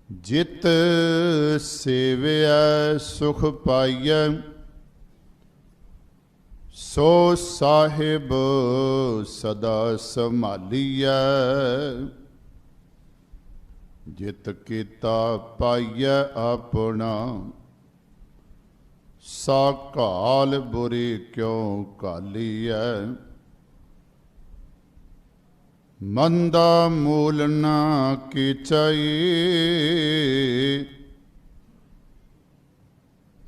जित सेवया सुख पाइय, सो साहिब सदा संभालिय। जित कीता पाइय अपना, सा घाल बुरी क्यों घालीय। मंदा मूल न कीचाई,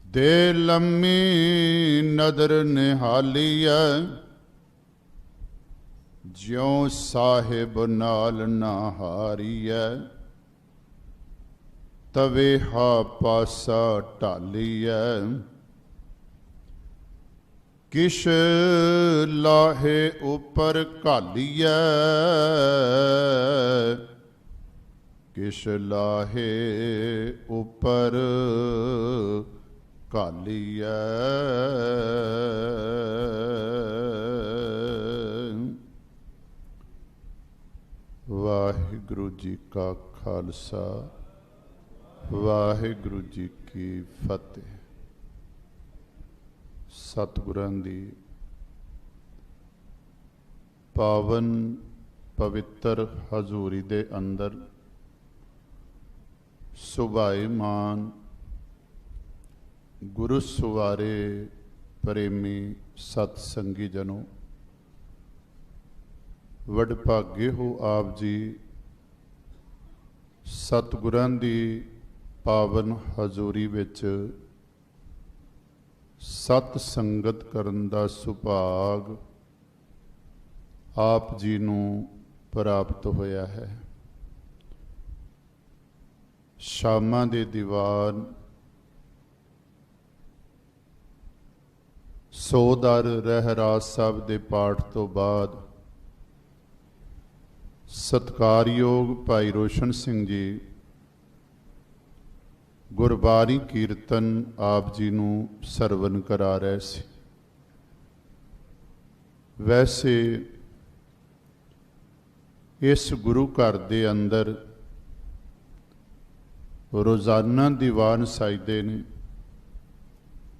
दे लम्मी नदर निहालीय। ज्यों साहिब नाल ना हारीय, तवे हा पासा ढालीय। किश लाहे उपर घालीय, किश लाहे उपर घालीय। वाहिगुरु जी का खालसा, वाहिगुरु जी की फतेह। सतगुरां दी पावन पवित्र हजूरी दे अंदर सुभाईमान गुरु सुवारे प्रेमी सतसंगी जनों, वडभागे हो आप जी सतगुरां दी पावन हजूरी विच सत संगत करन दा सुभाग आप जी नूं प्राप्त होया है। शामां दे दीवान सोदर रहरास साहब दे पाठ तो बाद सत्कारयोग भाई रोशन सिंह जी गुरबाणी कीर्तन आप जी नूं सरवण करा रहे सी। वैसे इस गुरु घर दे अंदर रोज़ाना दीवान साजदे ने,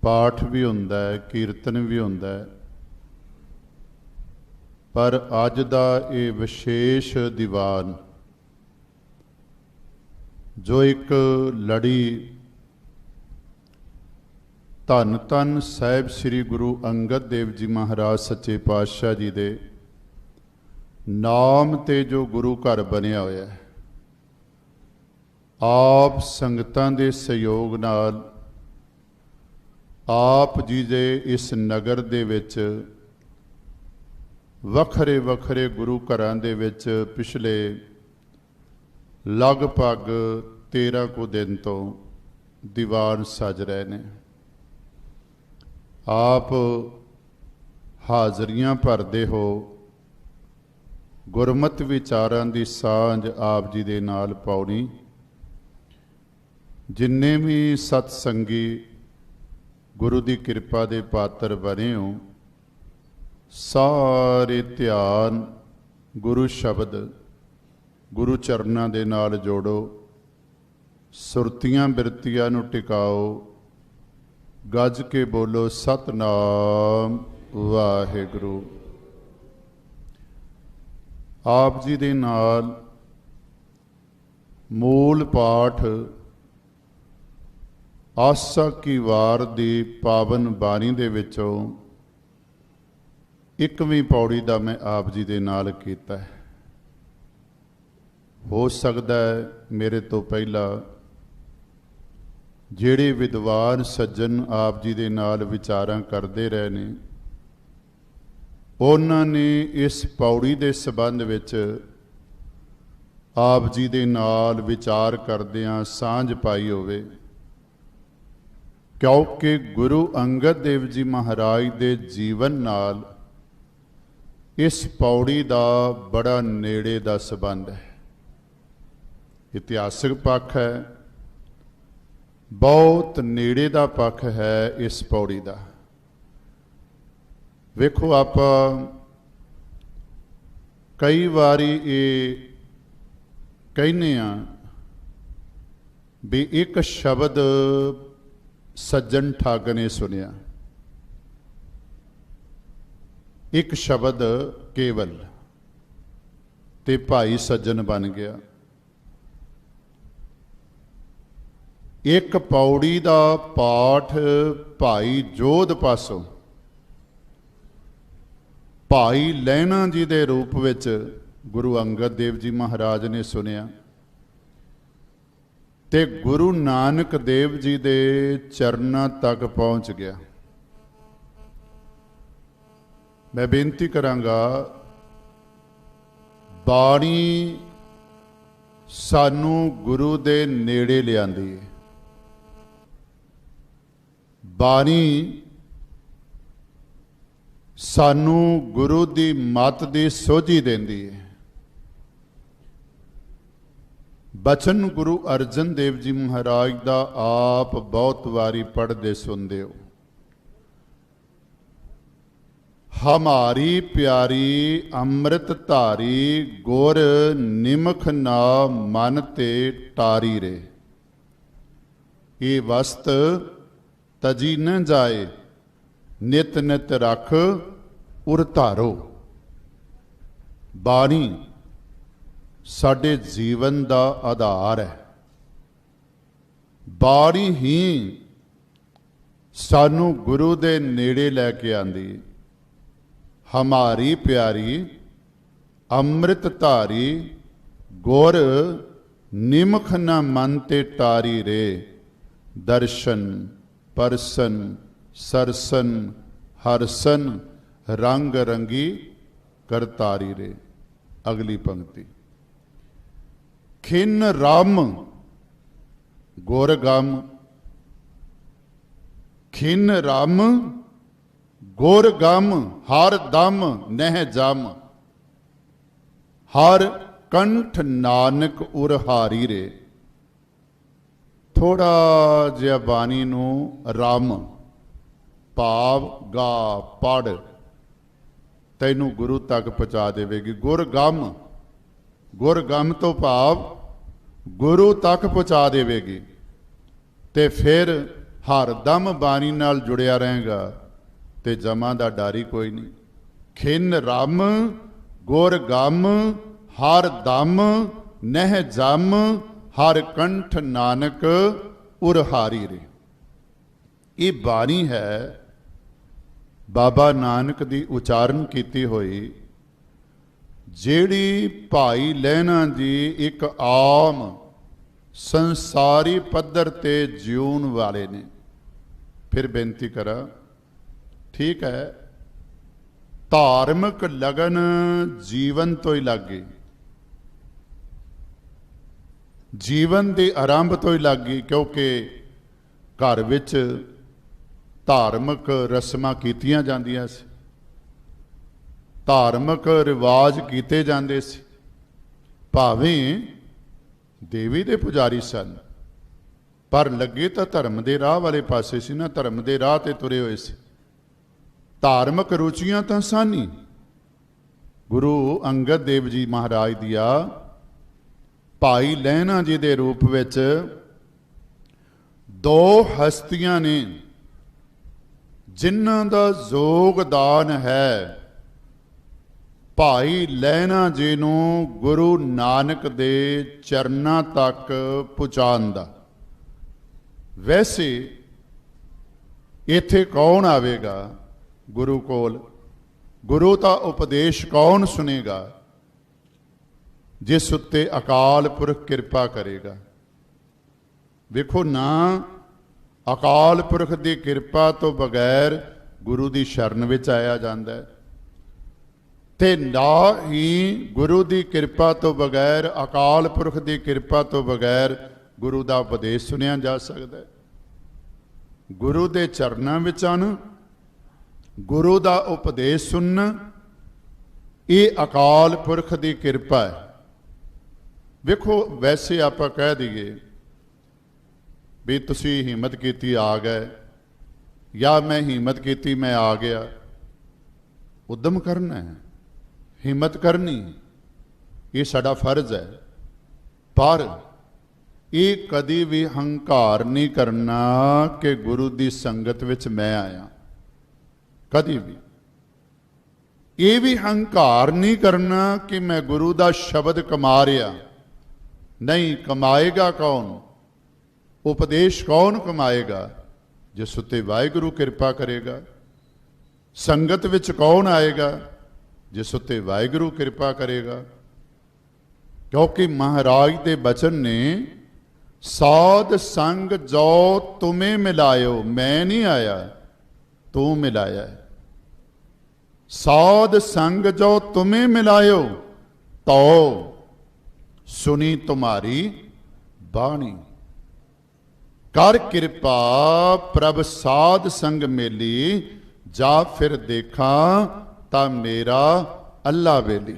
पाठ भी हुंदा है, कीर्तन भी हुंदा है, पर अज दा ये विशेष दीवान जो एक लड़ी धन धन साहिब श्री गुरु अंगद देव जी महाराज सच्चे पातशाह जी दे नाम ते जो गुरु घर बनिया होया है, आप संगतां दे सहयोग नाल आप जी दे इस नगर दे विच वखरे वखरे गुरु घरां दे विच पिछले लगभग 13 को दिन तो दीवान सज रहे ने। आप हाजरियां भरदे हो, गुरमत विचारां दी सांझ आप जी दे नाल पाउणी। जिन्ने भी सतसंगी गुरु दी कृपा दे पात्र बने हो, सारे ध्यान गुरु शब्द गुरु चरनां दे नाल जोड़ो, सुरतियां बिरतियां नूं टिकाओ, गज के बोलो सतनाम वाहिगुरु। आप जी दे नाल मूल पाठ आसा की वार दी पावन बाणी दे विचों 21ਵੀਂ पौड़ी दा मैं आप जी दे नाल कीता है। हो सकता है मेरे तो पहला ਜਿਹੜੇ विद्वान सज्जन आप जी दे नाल विचारां करते रहे ने, उन्हां ने इस पौड़ी दे संबंध विच आप जी दे नाल विचार करदियां सांझ पाई होवे, क्योंकि गुरु अंगद देव जी महाराज दे जीवन नाल इस पौड़ी दा बड़ा नेड़े दा संबंध है। इतिहासक पक्ष है, बहुत नेड़े दा पक्ष है इस पौड़ी दा। वेखो आप कई बारी ये कहने ਵੀ ਇੱਕ ਸ਼ਬਦ ਸੱਜਣ ਠੱਗ ਨੇ ਸੁਣਿਆ, ਇੱਕ ਸ਼ਬਦ ਕੇਵਲ, ਤੇ ਭਾਈ ਸੱਜਣ ਬਣ ਗਿਆ। ਇੱਕ ਪੌੜੀ ਦਾ ਪਾਠ ਭਾਈ ਜੋਧ ਪਾਸੋਂ ਭਾਈ ਲਹਿਣਾ ਜੀ ਦੇ ਰੂਪ ਵਿੱਚ ਗੁਰੂ ਅੰਗਦ ਦੇਵ ਜੀ ਮਹਾਰਾਜ ਨੇ ਸੁਣਿਆ, ਤੇ ਗੁਰੂ ਨਾਨਕ ਦੇਵ ਜੀ ਦੇ ਚਰਨਾਂ ਤੱਕ ਪਹੁੰਚ ਗਿਆ। ਮੈਂ ਬੇਨਤੀ ਕਰਾਂਗਾ, ਬਾਣੀ ਸਾਨੂੰ ਗੁਰੂ ਦੇ ਨੇੜੇ ਲਿਆਂਦੀ ਹੈ। ਬਾਣੀ ਸਾਨੂੰ ਗੁਰੂ ਦੀ ਮੱਤ ਦੀ ਸੋਝੀ ਦਿੰਦੀ ਹੈ। ਬਚਨ ਗੁਰੂ ਅਰਜਨ ਦੇਵ ਜੀ ਮਹਾਰਾਜ ਦਾ ਆਪ ਬਹੁਤ ਵਾਰੀ ਪੜ੍ਹਦੇ ਸੁਣਦੇ ਹੋ। ਹਮਾਰੀ ਪਿਆਰੀ ਅੰਮ੍ਰਿਤ ਧਾਰੀ ਗੁਰ ਨਿਮਖ ਨਾ ਮਨ ਤੇ ਟਾਰੀ ਰੇ, ਇਹ ਵਸਤ ਤਜੀ ਨ ਜਾਏ ਨਿਤ ਨਿਤ ਰਖ ਉਰ ਧਾਰੋ। ਬਾਣੀ ਸਾਡੇ ਜੀਵਨ ਦਾ ਆਧਾਰ ਹੈ। ਬਾਣੀ ਹੀ ਸਾਨੂੰ ਗੁਰੂ ਦੇ ਨੇੜੇ ਲੈ ਕੇ ਆਂਦੀ। ਹਮਾਰੀ ਪਿਆਰੀ ਅੰਮ੍ਰਿਤ ਧਾਰੀ ਗੁਰ ਨਿਮਖ ਨ ਮਨ ਤੇ ਟਾਰੀ ਰੇ, ਦਰਸ਼ਨ ਪਰਸਨ ਸਰਸਨ ਹਰਸਨ ਰੰਗ ਰੰਗੀ ਕਰਤਾਰੀ ਰੇ। ਅਗਲੀ ਪੰਕਤੀ, ਖਿਨ ਰਾਮ ਗੁਰ ਗਮ, ਖਿਨ ਰਾਮ ਗੁਰ ਗਮ ਹਰ ਦਮ ਨਹਿ ਜਮ, ਹਰ ਕੰਠ ਨਾਨਕ ਉਰ ਹਾਰੀ ਰੇ। ਥੋੜਾ ਜਿਹਾ ਬਾਣੀ ਨੂੰ ਰਾਮ ਭਾਵ ਗਾ ਪੜ ਤੈਨੂੰ ਗੁਰੂ ਤੱਕ ਪਹੁੰਚਾ ਦੇਵੇਗੀ। ਗੁਰਗਮ, ਗੁਰਗਮ ਤੋਂ ਭਾਵ ਗੁਰੂ ਤੱਕ ਪਹੁੰਚਾ ਦੇਵੇਗੀ। ਤੇ ਫਿਰ ਹਰ ਦਮ ਬਾਣੀ ਨਾਲ ਜੁੜਿਆ ਰਹੇਗਾ ਤੇ ਜਮਾਂ ਦਾ ਡਰ ਹੀ ਕੋਈ ਨਹੀਂ। ਖਿਨ ਰਮ ਗੁਰਗਮ ਹਰ ਦਮ ਨਹਿ ਜਮ, ਹਰ ਕੰਠ ਨਾਨਕ ਉਰ ਹਾਰੀ ਰੇ। ਇਹ ਬਾਣੀ ਹੈ ਬਾਬਾ ਨਾਨਕ ਦੀ ਉਚਾਰਨ ਕੀਤੀ ਹੋਈ, ਜਿਹੜੀ ਭਾਈ ਲਹਿਣਾ ਜੀ ਇੱਕ ਆਮ ਸੰਸਾਰੀ ਪੱਧਰ ਤੇ ਜਿਉਣ ਵਾਲੇ ਨੇ। ਫਿਰ ਬੇਨਤੀ ਕਰਾਂ, ਠੀਕ ਹੈ, ਧਾਰਮਿਕ ਲਗਨ ਜੀਵਨ ਤੋਂ ਹੀ ਲੱਗ ਗਈ, ਜੀਵਨ ਦੇ ਆਰੰਭ ਤੋਂ ਹੀ ਲੱਗ ਗਈ, ਕਿਉਂਕਿ ਘਰ ਵਿੱਚ ਧਾਰਮਿਕ ਰਸਮਾਂ ਕੀਤੀਆਂ ਜਾਂਦੀਆਂ ਸੀ, ਧਾਰਮਿਕ ਰਿਵਾਜ ਕੀਤੇ ਜਾਂਦੇ ਸੀ। ਭਾਵੇਂ ਦੇਵੀ ਦੇ ਪੁਜਾਰੀ ਸਨ, ਪਰ ਲੱਗੇ ਤਾਂ ਧਰਮ ਦੇ ਰਾਹ ਵਾਲੇ ਪਾਸੇ ਸੀ ਨਾ, ਧਰਮ ਦੇ ਰਾਹ ਤੇ ਤੁਰੇ ਹੋਏ ਸੀ। ਧਾਰਮਿਕ ਰੁਚੀਆਂ ਤਾਂ ਸਨ ਹੀ। ਗੁਰੂ ਅੰਗਦ ਦੇਵ ਜੀ ਮਹਾਰਾਜ ਦੀਆਂ ਭਾਈ ਲਹਿਣਾ ਜੀ ਦੇ ਰੂਪ ਵਿੱਚ ਦੋ ਹਸਤੀਆਂ ਨੇ ਜਿਨ੍ਹਾਂ ਦਾ ਯੋਗਦਾਨ ਹੈ ਭਾਈ ਲਹਿਣਾ ਜੀ ਨੂੰ ਗੁਰੂ ਨਾਨਕ ਦੇ ਚਰਨਾਂ ਤੱਕ ਪਹੁੰਚਾਉਣ ਦਾ। ਵੈਸੇ ਇੱਥੇ ਕੌਣ ਆਵੇਗਾ ਗੁਰੂ ਕੋਲ? ਗੁਰੂ ਦਾ ਉਪਦੇਸ਼ ਕੌਣ ਸੁਨੇਗਾ? ਜਿਸ ਉੱਤੇ ਅਕਾਲ ਪੁਰਖ ਕਿਰਪਾ ਕਰੇਗਾ। ਵੇਖੋ ਨਾ, ਅਕਾਲ ਪੁਰਖ ਦੀ ਕਿਰਪਾ ਤੋਂ ਬਗੈਰ ਗੁਰੂ ਦੀ ਸ਼ਰਨ ਵਿੱਚ ਆਇਆ ਜਾਂਦਾ ਹੈ, ਤੇ ਨਾ ਹੀ ਗੁਰੂ ਦੀ ਕਿਰਪਾ ਤੋਂ ਬਗੈਰ, ਅਕਾਲ ਪੁਰਖ ਦੀ ਕਿਰਪਾ ਤੋਂ ਬਗੈਰ ਗੁਰੂ ਦਾ ਉਪਦੇਸ਼ ਸੁਣਿਆ ਜਾ ਸਕਦਾ ਹੈ। ਗੁਰੂ ਦੇ ਚਰਨਾਂ ਵਿੱਚ ਆਉਣਾ, ਗੁਰੂ ਦਾ ਉਪਦੇਸ਼ ਸੁਣਨਾ, ਇਹ ਅਕਾਲ ਪੁਰਖ ਦੀ ਕਿਰਪਾ ਹੈ। ਵੇਖੋ, ਵੈਸੇ ਆਪਾਂ ਕਹਿ ਦਈਏ ਵੀ ਤੁਸੀਂ ਹਿੰਮਤ ਕੀਤੀ ਆ ਗਏ, ਜਾਂ ਮੈਂ ਹਿੰਮਤ ਕੀਤੀ ਮੈਂ ਆ ਗਿਆ। ਉਦਮ ਕਰਨਾ ਹੈ, ਹਿੰਮਤ ਕਰਨੀ, ਇਹ ਸਾਡਾ ਫਰਜ਼ ਹੈ। ਪਰ ਇਹ ਕਦੀ ਵੀ ਹੰਕਾਰ ਨਹੀਂ ਕਰਨਾ ਕਿ ਗੁਰੂ ਦੀ ਸੰਗਤ ਵਿੱਚ ਮੈਂ ਆਇਆ, ਕਦੀ ਵੀ। ਇਹ ਵੀ ਹੰਕਾਰ ਨਹੀਂ ਕਰਨਾ ਕਿ ਮੈਂ ਗੁਰੂ ਦਾ ਸ਼ਬਦ ਕਮਾ ਰਿਹਾ, ਨਹੀਂ। ਕਮਾਏਗਾ ਕੌਣ? ਉਪਦੇਸ਼ ਕੌਣ ਕਮਾਏਗਾ? ਜਿਸ ਉੱਤੇ ਵਾਹਿਗੁਰੂ ਕਿਰਪਾ ਕਰੇਗਾ। ਸੰਗਤ ਵਿੱਚ ਕੌਣ ਆਏਗਾ? ਜਿਸ ਉੱਤੇ ਵਾਹਿਗੁਰੂ ਕਿਰਪਾ ਕਰੇਗਾ। ਕਿਉਂਕਿ ਮਹਾਰਾਜ ਦੇ ਬਚਨ ਨੇ, ਸਾਧ ਸੰਗ ਜੋ ਤੁਮੇ ਮਿਲਾਇਓ, ਮੈਂ ਨਹੀਂ ਆਇਆ, ਤੂੰ ਮਿਲਾਇਆ। ਸਾਧ ਸੰਗ ਜੋ ਤੁਮੇ ਮਿਲਾਇਓ, ਤੋ ਸੁਣੀ ਤੁਮਾਰੀ ਬਾਣੀ। ਕਰ ਕਿਰਪਾ ਪ੍ਰਭ ਸਾਧ ਸੰਗ ਮੇਲੀ, ਜਾ ਫਿਰ ਦੇਖਾਂ ਤਾਂ ਮੇਰਾ ਅੱਲਾ ਵੇਲੀ।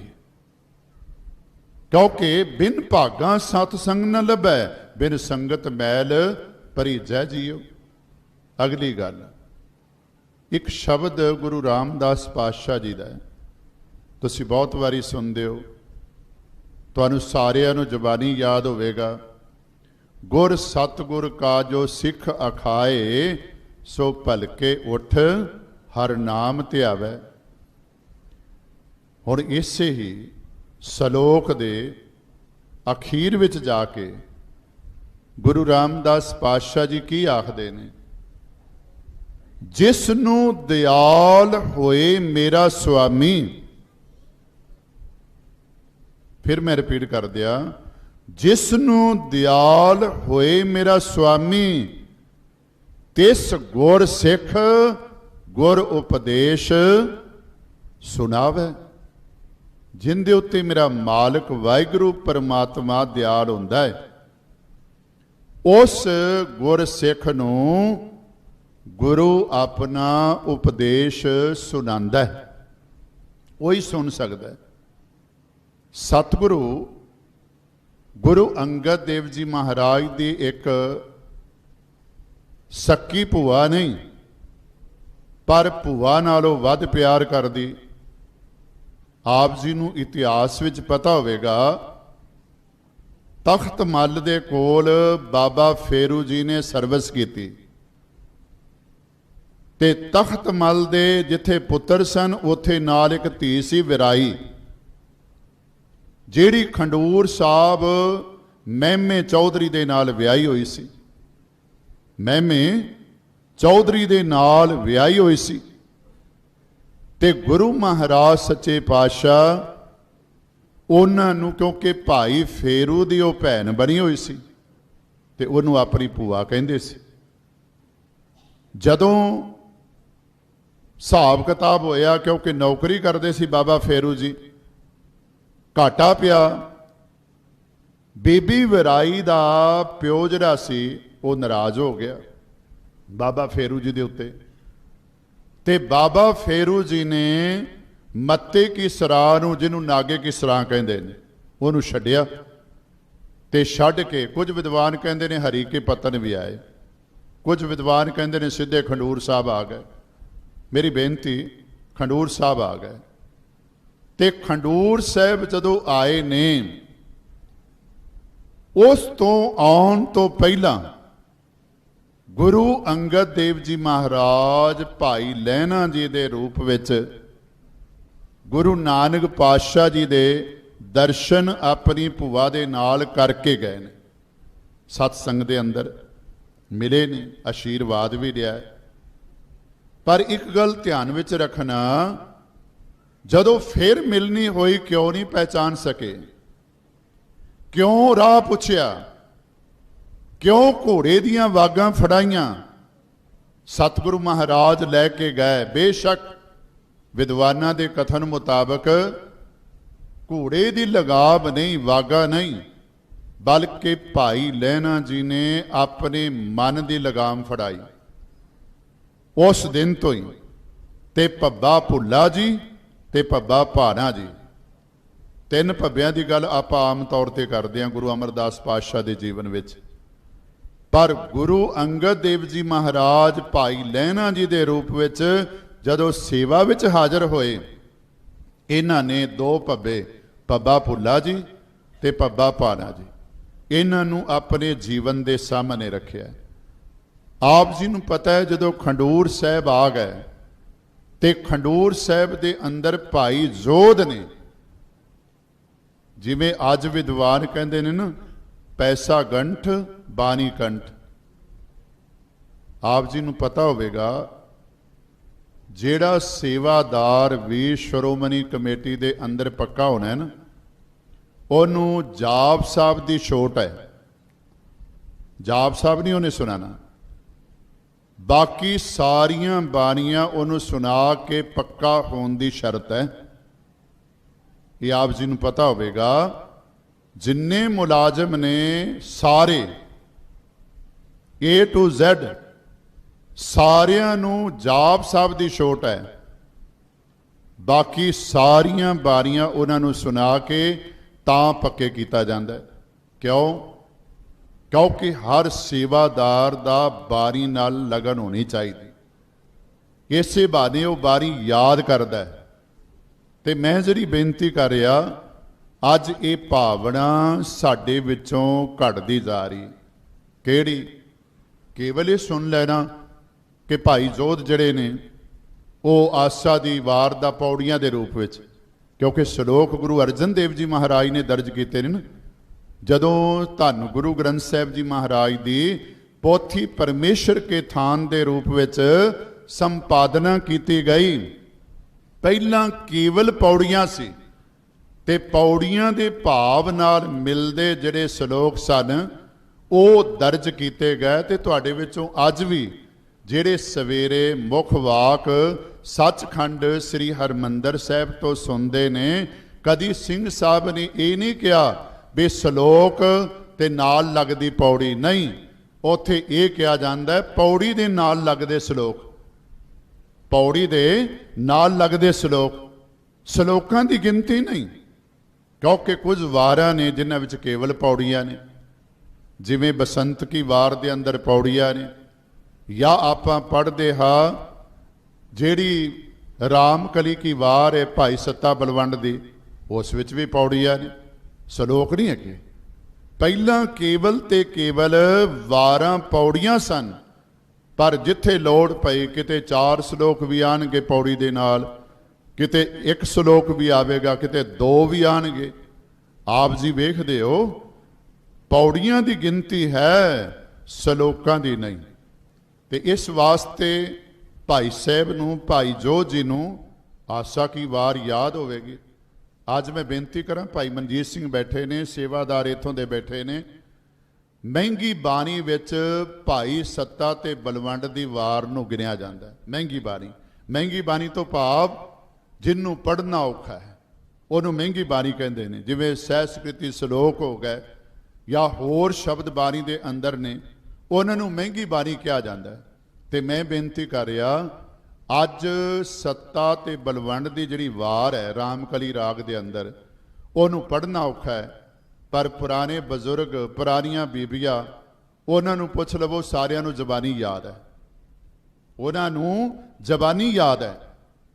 ਕਿਉਂਕਿ ਬਿਨ ਭਾਗਾ ਸਤ ਸੰਗ ਨ ਲੱਭੈ, ਬਿਨ ਸੰਗਤ ਮੈਲ ਭਰੀਜੈ ਜੀਓ। ਅਗਲੀ ਗੱਲ, ਇੱਕ ਸ਼ਬਦ ਗੁਰੂ ਰਾਮਦਾਸ ਪਾਤਸ਼ਾਹ ਜੀ ਦਾ ਹੈ, ਤੁਸੀਂ ਬਹੁਤ ਵਾਰੀ ਸੁਣਦੇ ਹੋ, ਤੁਹਾਨੂੰ ਸਾਰਿਆਂ ਨੂੰ ਜ਼ਬਾਨੀ ਯਾਦ ਹੋਵੇਗਾ। ਗੁਰ ਸਤਿਗੁਰ ਕਾ ਜੋ ਸਿੱਖ ਅਖਾਏ, ਸੋ ਭਲਕੇ ਉਠ ਹਰ ਨਾਮ ਧਿਆਵੈ। ਹੁਣ ਇਸੇ ਹੀ ਸ਼ਲੋਕ ਦੇ ਅਖੀਰ ਵਿੱਚ ਜਾ ਕੇ ਗੁਰੂ ਰਾਮਦਾਸ ਪਾਤਸ਼ਾਹ ਜੀ ਕੀ ਆਖਦੇ ਨੇ? ਜਿਸ ਨੂੰ ਦਿਆਲ ਹੋਏ ਮੇਰਾ ਸੁਆਮੀ, ਫਿਰ ਮੈਂ ਰਿਪੀਟ ਕਰ ਦਿਆਂ, ਜਿਸ ਨੂੰ ਦਿਆਲ ਹੋਏ ਮੇਰਾ ਸੁਆਮੀ, ਤਿਸ ਗੁਰ ਸਿੱਖ ਗੁਰ ਉਪਦੇਸ਼ ਸੁਣਾਵੇ। ਜਿੰਦੇ ਉੱਤੇ ਮੇਰਾ ਮਾਲਕ ਵਾਹਿਗੁਰੂ ਪਰਮਾਤਮਾ ਦਿਆਲ ਹੁੰਦਾ ਹੈ, ਉਸ ਗੁਰ ਸਿੱਖ ਨੂੰ ਗੁਰੂ ਆਪਣਾ ਉਪਦੇਸ਼ ਸੁਣਾਉਂਦਾ ਹੈ, ਉਹੀ ਸੁਣ ਸਕਦਾ ਹੈ। ਸਤਿਗੁਰੂ ਗੁਰੂ ਅੰਗਦ ਦੇਵ ਜੀ ਮਹਾਰਾਜ ਦੀ ਇੱਕ ਸੱਕੀ ਭੂਆ ਨਹੀਂ, ਪਰ ਭੂਆ ਨਾਲੋਂ ਵੱਧ ਪਿਆਰ ਕਰਦੀ। ਆਪ ਜੀ ਨੂੰ ਇਤਿਹਾਸ ਵਿੱਚ ਪਤਾ ਹੋਵੇਗਾ, ਤਖਤ ਮੱਲ ਦੇ ਕੋਲ ਬਾਬਾ ਫੇਰੂ ਜੀ ਨੇ ਸਰਵਿਸ ਕੀਤੀ, ਤੇ ਤਖਤ ਮੱਲ ਦੇ ਜਿੱਥੇ ਪੁੱਤਰ ਸਨ, ਉੱਥੇ ਨਾਲ ਇੱਕ ਧੀ ਸੀ ਵਿਰਾਈ, ਜਿਹੜੀ ਖੰਡੂਰ ਸਾਹਿਬ ਮਹਿਮੇ ਚੌਧਰੀ ਦੇ ਨਾਲ ਵਿਆਹੀ ਹੋਈ ਸੀ। ਮਹਿਮੇ ਚੌਧਰੀ ਦੇ ਨਾਲ ਵਿਆਹੀ ਹੋਈ ਸੀ, ਤੇ ਗੁਰੂ ਮਹਾਰਾਜ ਸੱਚੇ ਪਾਤਸ਼ਾਹ ਉਹਨਾਂ ਨੂੰ, ਕਿਉਂਕਿ ਭਾਈ ਫੇਰੂ ਦੀ ਉਹ ਭੈਣ ਬਣੀ ਹੋਈ ਸੀ, ਤੇ ਉਹਨੂੰ ਆਪਣੀ ਭੂਆ ਕਹਿੰਦੇ ਸੀ। ਜਦੋਂ ਹਿਸਾਬ ਕਿਤਾਬ ਹੋਇਆ, ਕਿਉਂਕਿ ਨੌਕਰੀ ਕਰਦੇ ਸੀ ਬਾਬਾ ਫੇਰੂ ਜੀ, ਘਾਟਾ ਪਿਆ, ਬੀਬੀ ਵਿਰਾਈ ਦਾ ਪਿਓ ਜਿਹੜਾ ਸੀ ਉਹ ਨਾਰਾਜ਼ ਹੋ ਗਿਆ ਬਾਬਾ ਫੇਰੂ ਜੀ ਦੇ ਉੱਤੇ, ਤੇ ਬਾਬਾ ਫੇਰੂ ਜੀ ਨੇ ਮੱਤੇ ਕੀ ਸਰਾਂ ਨੂੰ, ਜਿਹਨੂੰ ਨਾਗੇ ਕੀ ਸਰਾਂ ਕਹਿੰਦੇ ਨੇ, ਉਹਨੂੰ ਛੱਡਿਆ, ਤੇ ਛੱਡ ਕੇ ਕੁਝ ਵਿਦਵਾਨ ਕਹਿੰਦੇ ਨੇ ਹਰੀ ਕੇ ਪਤਨ ਵੀ ਆਏ, ਕੁਝ ਵਿਦਵਾਨ ਕਹਿੰਦੇ ਨੇ ਸਿੱਧੇ ਖੰਡੂਰ ਸਾਹਿਬ ਆ ਗਏ। ਮੇਰੀ ਬੇਨਤੀ, ਖੰਡੂਰ ਸਾਹਿਬ ਆ ਗਏ, ਤੇ ਖੰਡੂਰ ਸਾਹਿਬ ਜਦੋਂ ਆਏ ਨੇ, ਉਸ ਤੋਂ ਆਉਣ ਤੋਂ ਪਹਿਲਾਂ ਗੁਰੂ ਅੰਗਦ ਦੇਵ ਜੀ ਮਹਾਰਾਜ ਭਾਈ ਲਹਿਣਾ ਜੀ ਦੇ ਰੂਪ ਵਿੱਚ ਗੁਰੂ ਨਾਨਕ ਪਾਤਸ਼ਾਹ ਜੀ ਦੇ ਦਰਸ਼ਨ ਆਪਣੀ ਭੂਆ ਦੇ ਨਾਲ ਕਰਕੇ ਗਏ ਨੇ। ਸਤਸੰਗ ਦੇ ਅੰਦਰ ਮਿਲੇ ਨੇ, ਆਸ਼ੀਰਵਾਦ ਵੀ ਲਿਆ। ਪਰ ਇੱਕ ਗੱਲ ਧਿਆਨ ਵਿੱਚ ਰੱਖਣਾ, ਜਦੋਂ ਫਿਰ ਮਿਲਣੀ ਹੋਈ ਕਿਉਂ ਨਹੀਂ ਪਹਿਚਾਨ ਸਕੇ? ਕਿਉਂ ਰਾਹ ਪੁੱਛਿਆ? ਕਿਉਂ ਘੋੜੇ ਦੀਆਂ ਵਾਗਾਂ ਫੜਾਈਆਂ? ਸਤਿਗੁਰੂ ਮਹਾਰਾਜ ਲੈ ਕੇ ਗਏ। ਬੇਸ਼ੱਕ ਵਿਦਵਾਨਾਂ ਦੇ ਕਥਨ ਮੁਤਾਬਕ ਘੋੜੇ ਦੀ ਲਗਾਮ ਨਹੀਂ, ਵਾਗਾ ਨਹੀਂ, ਬਲਕਿ ਭਾਈ ਲਹਿਣਾ ਜੀ ਨੇ ਆਪਣੇ ਮਨ ਦੀ ਲਗਾਮ ਫੜਾਈ। ਉਸ ਦਿਨ ਤੋਂ ਹੀ ਤੇ ਭੱਬਾ ਭੁੱਲਾ ਜੀ ਤੇ ਭੱਬਾ ਭਾਣਾ ਜੀ, ਤਿੰਨ ਭੱਬਿਆਂ ਦੀ ਗੱਲ ਆਪਾਂ ਆਮ ਤੌਰ ਤੇ ਕਰਦੇ ਹਾਂ ਗੁਰੂ ਅਮਰਦਾਸ ਪਾਤਸ਼ਾਹ ਦੇ ਜੀਵਨ ਵਿੱਚ, ਪਰ ਗੁਰੂ ਅੰਗਦ ਦੇਵ ਜੀ ਮਹਾਰਾਜ ਭਾਈ ਲਹਿਣਾ ਜੀ ਦੇ ਰੂਪ ਵਿੱਚ ਜਦੋਂ ਸੇਵਾ ਵਿੱਚ ਹਾਜ਼ਰ ਹੋਏ, ਇਹਨਾਂ ਨੇ ਦੋ ਭੱਬੇ, ਭੱਬਾ ਭੁੱਲਾ ਜੀ ਤੇ ਭੱਬਾ ਭਾਣਾ ਜੀ, ਇਹਨਾਂ ਨੂੰ ਆਪਣੇ ਜੀਵਨ ਦੇ ਸਾਹਮਣੇ ਰੱਖਿਆ। ਆਪ ਜੀ ਨੂੰ ਪਤਾ ਹੈ ਜਦੋਂ ਖੰਡੂਰ ਸਾਹਿਬ ਆ ਗਏ ਤੇ ਖੰਡੂਰ ਸਾਹਿਬ ਦੇ ਅੰਦਰ ਭਾਈ ਜੋਧ ਨੇ, ਜਿਵੇਂ ਅੱਜ ਵਿਦਵਾਨ ਕਹਿੰਦੇ ਨੇ ਨਾ, ਪੈਸਾ ਗੰਠ ਬਾਣੀ ਕੰਠ। ਆਪ ਜੀ ਨੂੰ ਪਤਾ ਹੋਵੇਗਾ ਜਿਹੜਾ ਸੇਵਾਦਾਰ ਵੀ ਸ਼੍ਰੋਮਣੀ ਕਮੇਟੀ ਦੇ ਅੰਦਰ ਪੱਕਾ ਹੋਣਾ ਹੈ ਨਾ, ਉਹਨੂੰ ਜਾਪ ਸਾਹਿਬ ਦੀ ਛੋਟ ਹੈ। ਜਾਪ ਸਾਹਿਬ ਨਹੀਂ ਉਹਨੇ ਸੁਣਾਣਾ, ਬਾਕੀ ਸਾਰੀਆਂ ਬਾਣੀਆਂ ਉਹਨੂੰ ਸੁਣਾ ਕੇ ਪੱਕਾ ਹੋਣ ਦੀ ਸ਼ਰਤ ਹੈ। ਇਹ ਆਪ ਜੀ ਨੂੰ ਪਤਾ ਹੋਵੇਗਾ। ਜਿੰਨੇ ਮੁਲਾਜ਼ਮ ਨੇ ਸਾਰੇ A to Z ਸਾਰਿਆਂ ਨੂੰ ਜਾਪ ਸਾਹਿਬ ਦੀ ਛੋਟ ਹੈ, ਬਾਕੀ ਸਾਰੀਆਂ ਬਾਣੀਆਂ ਉਹਨਾਂ ਨੂੰ ਸੁਣਾ ਕੇ ਤਾਂ ਪੱਕੇ ਕੀਤਾ ਜਾਂਦਾ ਹੈ। ਕਿਉਂ? ਕਿਉਂਕਿ ਹਰ ਸੇਵਾਦਾਰ ਦਾ ਬਾਣੀ ਨਾਲ ਲਗਨ ਹੋਣੀ ਚਾਹੀਦੀ। ਇਸੇ ਬਹਾਨੇ ਉਹ ਬਾਣੀ ਯਾਦ ਕਰਦਾ ਹੈ। ਤੇ ਮੈਂ ਜਿਹੜੀ ਬੇਨਤੀ ਕਰ ਰਿਹਾ, ਅੱਜ ਇਹ ਭਾਵਨਾ ਸਾਡੇ ਵਿੱਚੋਂ ਘਟਦੀ ਜਾ ਰਹੀ। ਕਿਹੜੀ? ਕੇਵਲ ਇਹ ਸੁਣ ਲੈਣਾ ਕਿ ਭਾਈ ਜੋਧ ਜਿਹੜੇ ਨੇ ਉਹ ਆਸਾ ਦੀ ਵਾਰ ਦਾ ਪੌੜੀਆਂ ਦੇ ਰੂਪ ਵਿੱਚ, ਕਿਉਂਕਿ ਸ਼ਲੋਕ ਗੁਰੂ ਅਰਜਨ ਦੇਵ ਜੀ ਮਹਾਰਾਜ ਨੇ ਦਰਜ ਕੀਤੇ ਨੇ ਨਾ, ਜਦੋਂ ਧੰਨ ਗੁਰੂ ਗ੍ਰੰਥ ਸਾਹਿਬ ਜੀ ਮਹਾਰਾਜ ਦੀ ਪੋਥੀ ਪਰਮੇਸ਼ਰ ਕੇ ਥਾਨ ਦੇ ਰੂਪ ਵਿੱਚ ਸੰਪਾਦਨਾ ਕੀਤੀ ਗਈ। ਪਹਿਲਾਂ ਕੇਵਲ ਪੌੜੀਆਂ ਸੀ ਤੇ ਪੌੜੀਆਂ ਦੇ ਭਾਵ ਨਾਲ ਮਿਲਦੇ ਜਿਹੜੇ ਸ਼ਲੋਕ ਸਨ ਉਹ ਦਰਜ ਕੀਤੇ ਗਏ। ਤੇ ਤੁਹਾਡੇ ਵਿੱਚੋਂ ਅੱਜ ਵੀ ਜਿਹੜੇ ਸਵੇਰੇ ਮੁੱਖ ਵਾਕ ਸੱਚਖੰਡ ਸ੍ਰੀ ਹਰਮੰਦਰ ਸਾਹਿਬ ਤੋਂ ਸੁਣਦੇ ਨੇ, ਕਦੀ ਸਿੰਘ ਸਾਹਿਬ ਨੇ ਇਹ ਨਹੀਂ ਕਿਹਾ ਵੀ ਸ਼ਲੋਕ ਤੇ ਨਾਲ ਲੱਗਦੀ ਪੌੜੀ। ਨਹੀਂ, ਉੱਥੇ ਇਹ ਕਿਹਾ ਜਾਂਦਾ ਪੌੜੀ ਦੇ ਨਾਲ ਲੱਗਦੇ ਸ਼ਲੋਕ, ਪੌੜੀ ਦੇ ਨਾਲ ਲੱਗਦੇ ਸ਼ਲੋਕ। ਸ਼ਲੋਕਾਂ ਦੀ ਗਿਣਤੀ ਨਹੀਂ, ਕਿਉਂਕਿ ਕੁਝ ਵਾਰਾਂ ਨੇ ਜਿਨ੍ਹਾਂ ਵਿੱਚ ਕੇਵਲ ਪੌੜੀਆਂ ਨੇ, ਜਿਵੇਂ ਬਸੰਤ ਕੀ ਵਾਰ ਦੇ ਅੰਦਰ ਪੌੜੀਆਂ ਨੇ, ਜਾਂ ਆਪਾਂ ਪੜ੍ਹਦੇ ਹਾਂ ਜਿਹੜੀ ਰਾਮਕਲੀ ਕੀ ਵਾਰ ਹੈ ਭਾਈ ਸੱਤਾ ਬਲਵੰਡ ਦੀ, ਉਸ ਵਿੱਚ ਵੀ ਪੌੜੀਆਂ ਨੇ, ਸ਼ਲੋਕ ਨਹੀਂ ਹੈਗੇ। ਪਹਿਲਾਂ ਕੇਵਲ ਤੇ ਕੇਵਲ ਵਾਰਾਂ ਪੌੜੀਆਂ ਸਨ, ਪਰ ਜਿੱਥੇ ਲੋੜ ਪਈ ਕਿਤੇ 4 ਸ਼ਲੋਕ ਵੀ ਆਣਗੇ ਪੌੜੀ ਦੇ ਨਾਲ, ਕਿਤੇ 1 ਸ਼ਲੋਕ ਵੀ ਆਵੇਗਾ, ਕਿਤੇ 2 ਵੀ ਆਣਗੇ। ਆਪ ਜੀ ਵੇਖਦੇ ਹੋ ਪੌੜੀਆਂ ਦੀ ਗਿਣਤੀ ਹੈ, ਸ਼ਲੋਕਾਂ ਦੀ ਨਹੀਂ। ਤੇ ਇਸ ਵਾਸਤੇ ਭਾਈ ਸਾਹਿਬ ਨੂੰ, ਭਾਈ ਜੋਧ ਜੀ ਨੂੰ ਆਸਾ ਕੀ ਵਾਰ ਯਾਦ ਹੋਵੇਗੀ। ਅੱਜ ਮੈਂ ਬੇਨਤੀ ਕਰਾਂ, ਭਾਈ ਮਨਜੀਤ ਸਿੰਘ ਬੈਠੇ ਨੇ, ਸੇਵਾਦਾਰ ਇੱਥੋਂ ਦੇ ਬੈਠੇ ਨੇ, ਮਹਿੰਗੀ ਬਾਣੀ ਵਿੱਚ ਭਾਈ ਸੱਤਾ ਤੇ ਬਲਵੰਡ ਦੀ ਵਾਰ ਨੂੰ ਗਿਣਿਆ ਜਾਂਦਾ। ਮਹਿੰਗੀ ਬਾਣੀ, ਮਹਿੰਗੀ ਬਾਣੀ ਤੋਂ ਭਾਵ ਜਿਹਨੂੰ ਪੜ੍ਹਨਾ ਔਖਾ ਹੈ ਉਹਨੂੰ ਮਹਿੰਗੀ ਬਾਣੀ ਕਹਿੰਦੇ ਨੇ। ਜਿਵੇਂ ਸਹਿਸਕ੍ਰਿਤੀ ਸ਼ਲੋਕ ਹੋ ਗਏ ਜਾਂ ਹੋਰ ਸ਼ਬਦ ਬਾਣੀ ਦੇ ਅੰਦਰ ਨੇ, ਉਹਨਾਂ ਨੂੰ ਮਹਿੰਗੀ ਬਾਣੀ ਕਿਹਾ ਜਾਂਦਾ ਹੈ। ਤੇ ਮੈਂ ਬੇਨਤੀ ਕਰ ਰਿਹਾ, ਅੱਜ ਸੱਤਾ ਤੇ ਬਲਵੰਡ ਦੀ ਜਿਹੜੀ ਵਾਰ ਹੈ ਰਾਮਕਲੀ ਰਾਗ ਦੇ ਅੰਦਰ, ਉਹਨੂੰ ਪੜ੍ਹਨਾ ਔਖਾ ਹੈ, ਪਰ ਪੁਰਾਣੇ ਬਜ਼ੁਰਗ, ਪੁਰਾਣੀਆਂ ਬੀਬੀਆਂ, ਉਹਨਾਂ ਨੂੰ ਪੁੱਛ ਲਵੋ, ਸਾਰਿਆਂ ਨੂੰ ਜ਼ਬਾਨੀ ਯਾਦ ਹੈ, ਉਹਨਾਂ ਨੂੰ ਜ਼ਬਾਨੀ ਯਾਦ ਹੈ।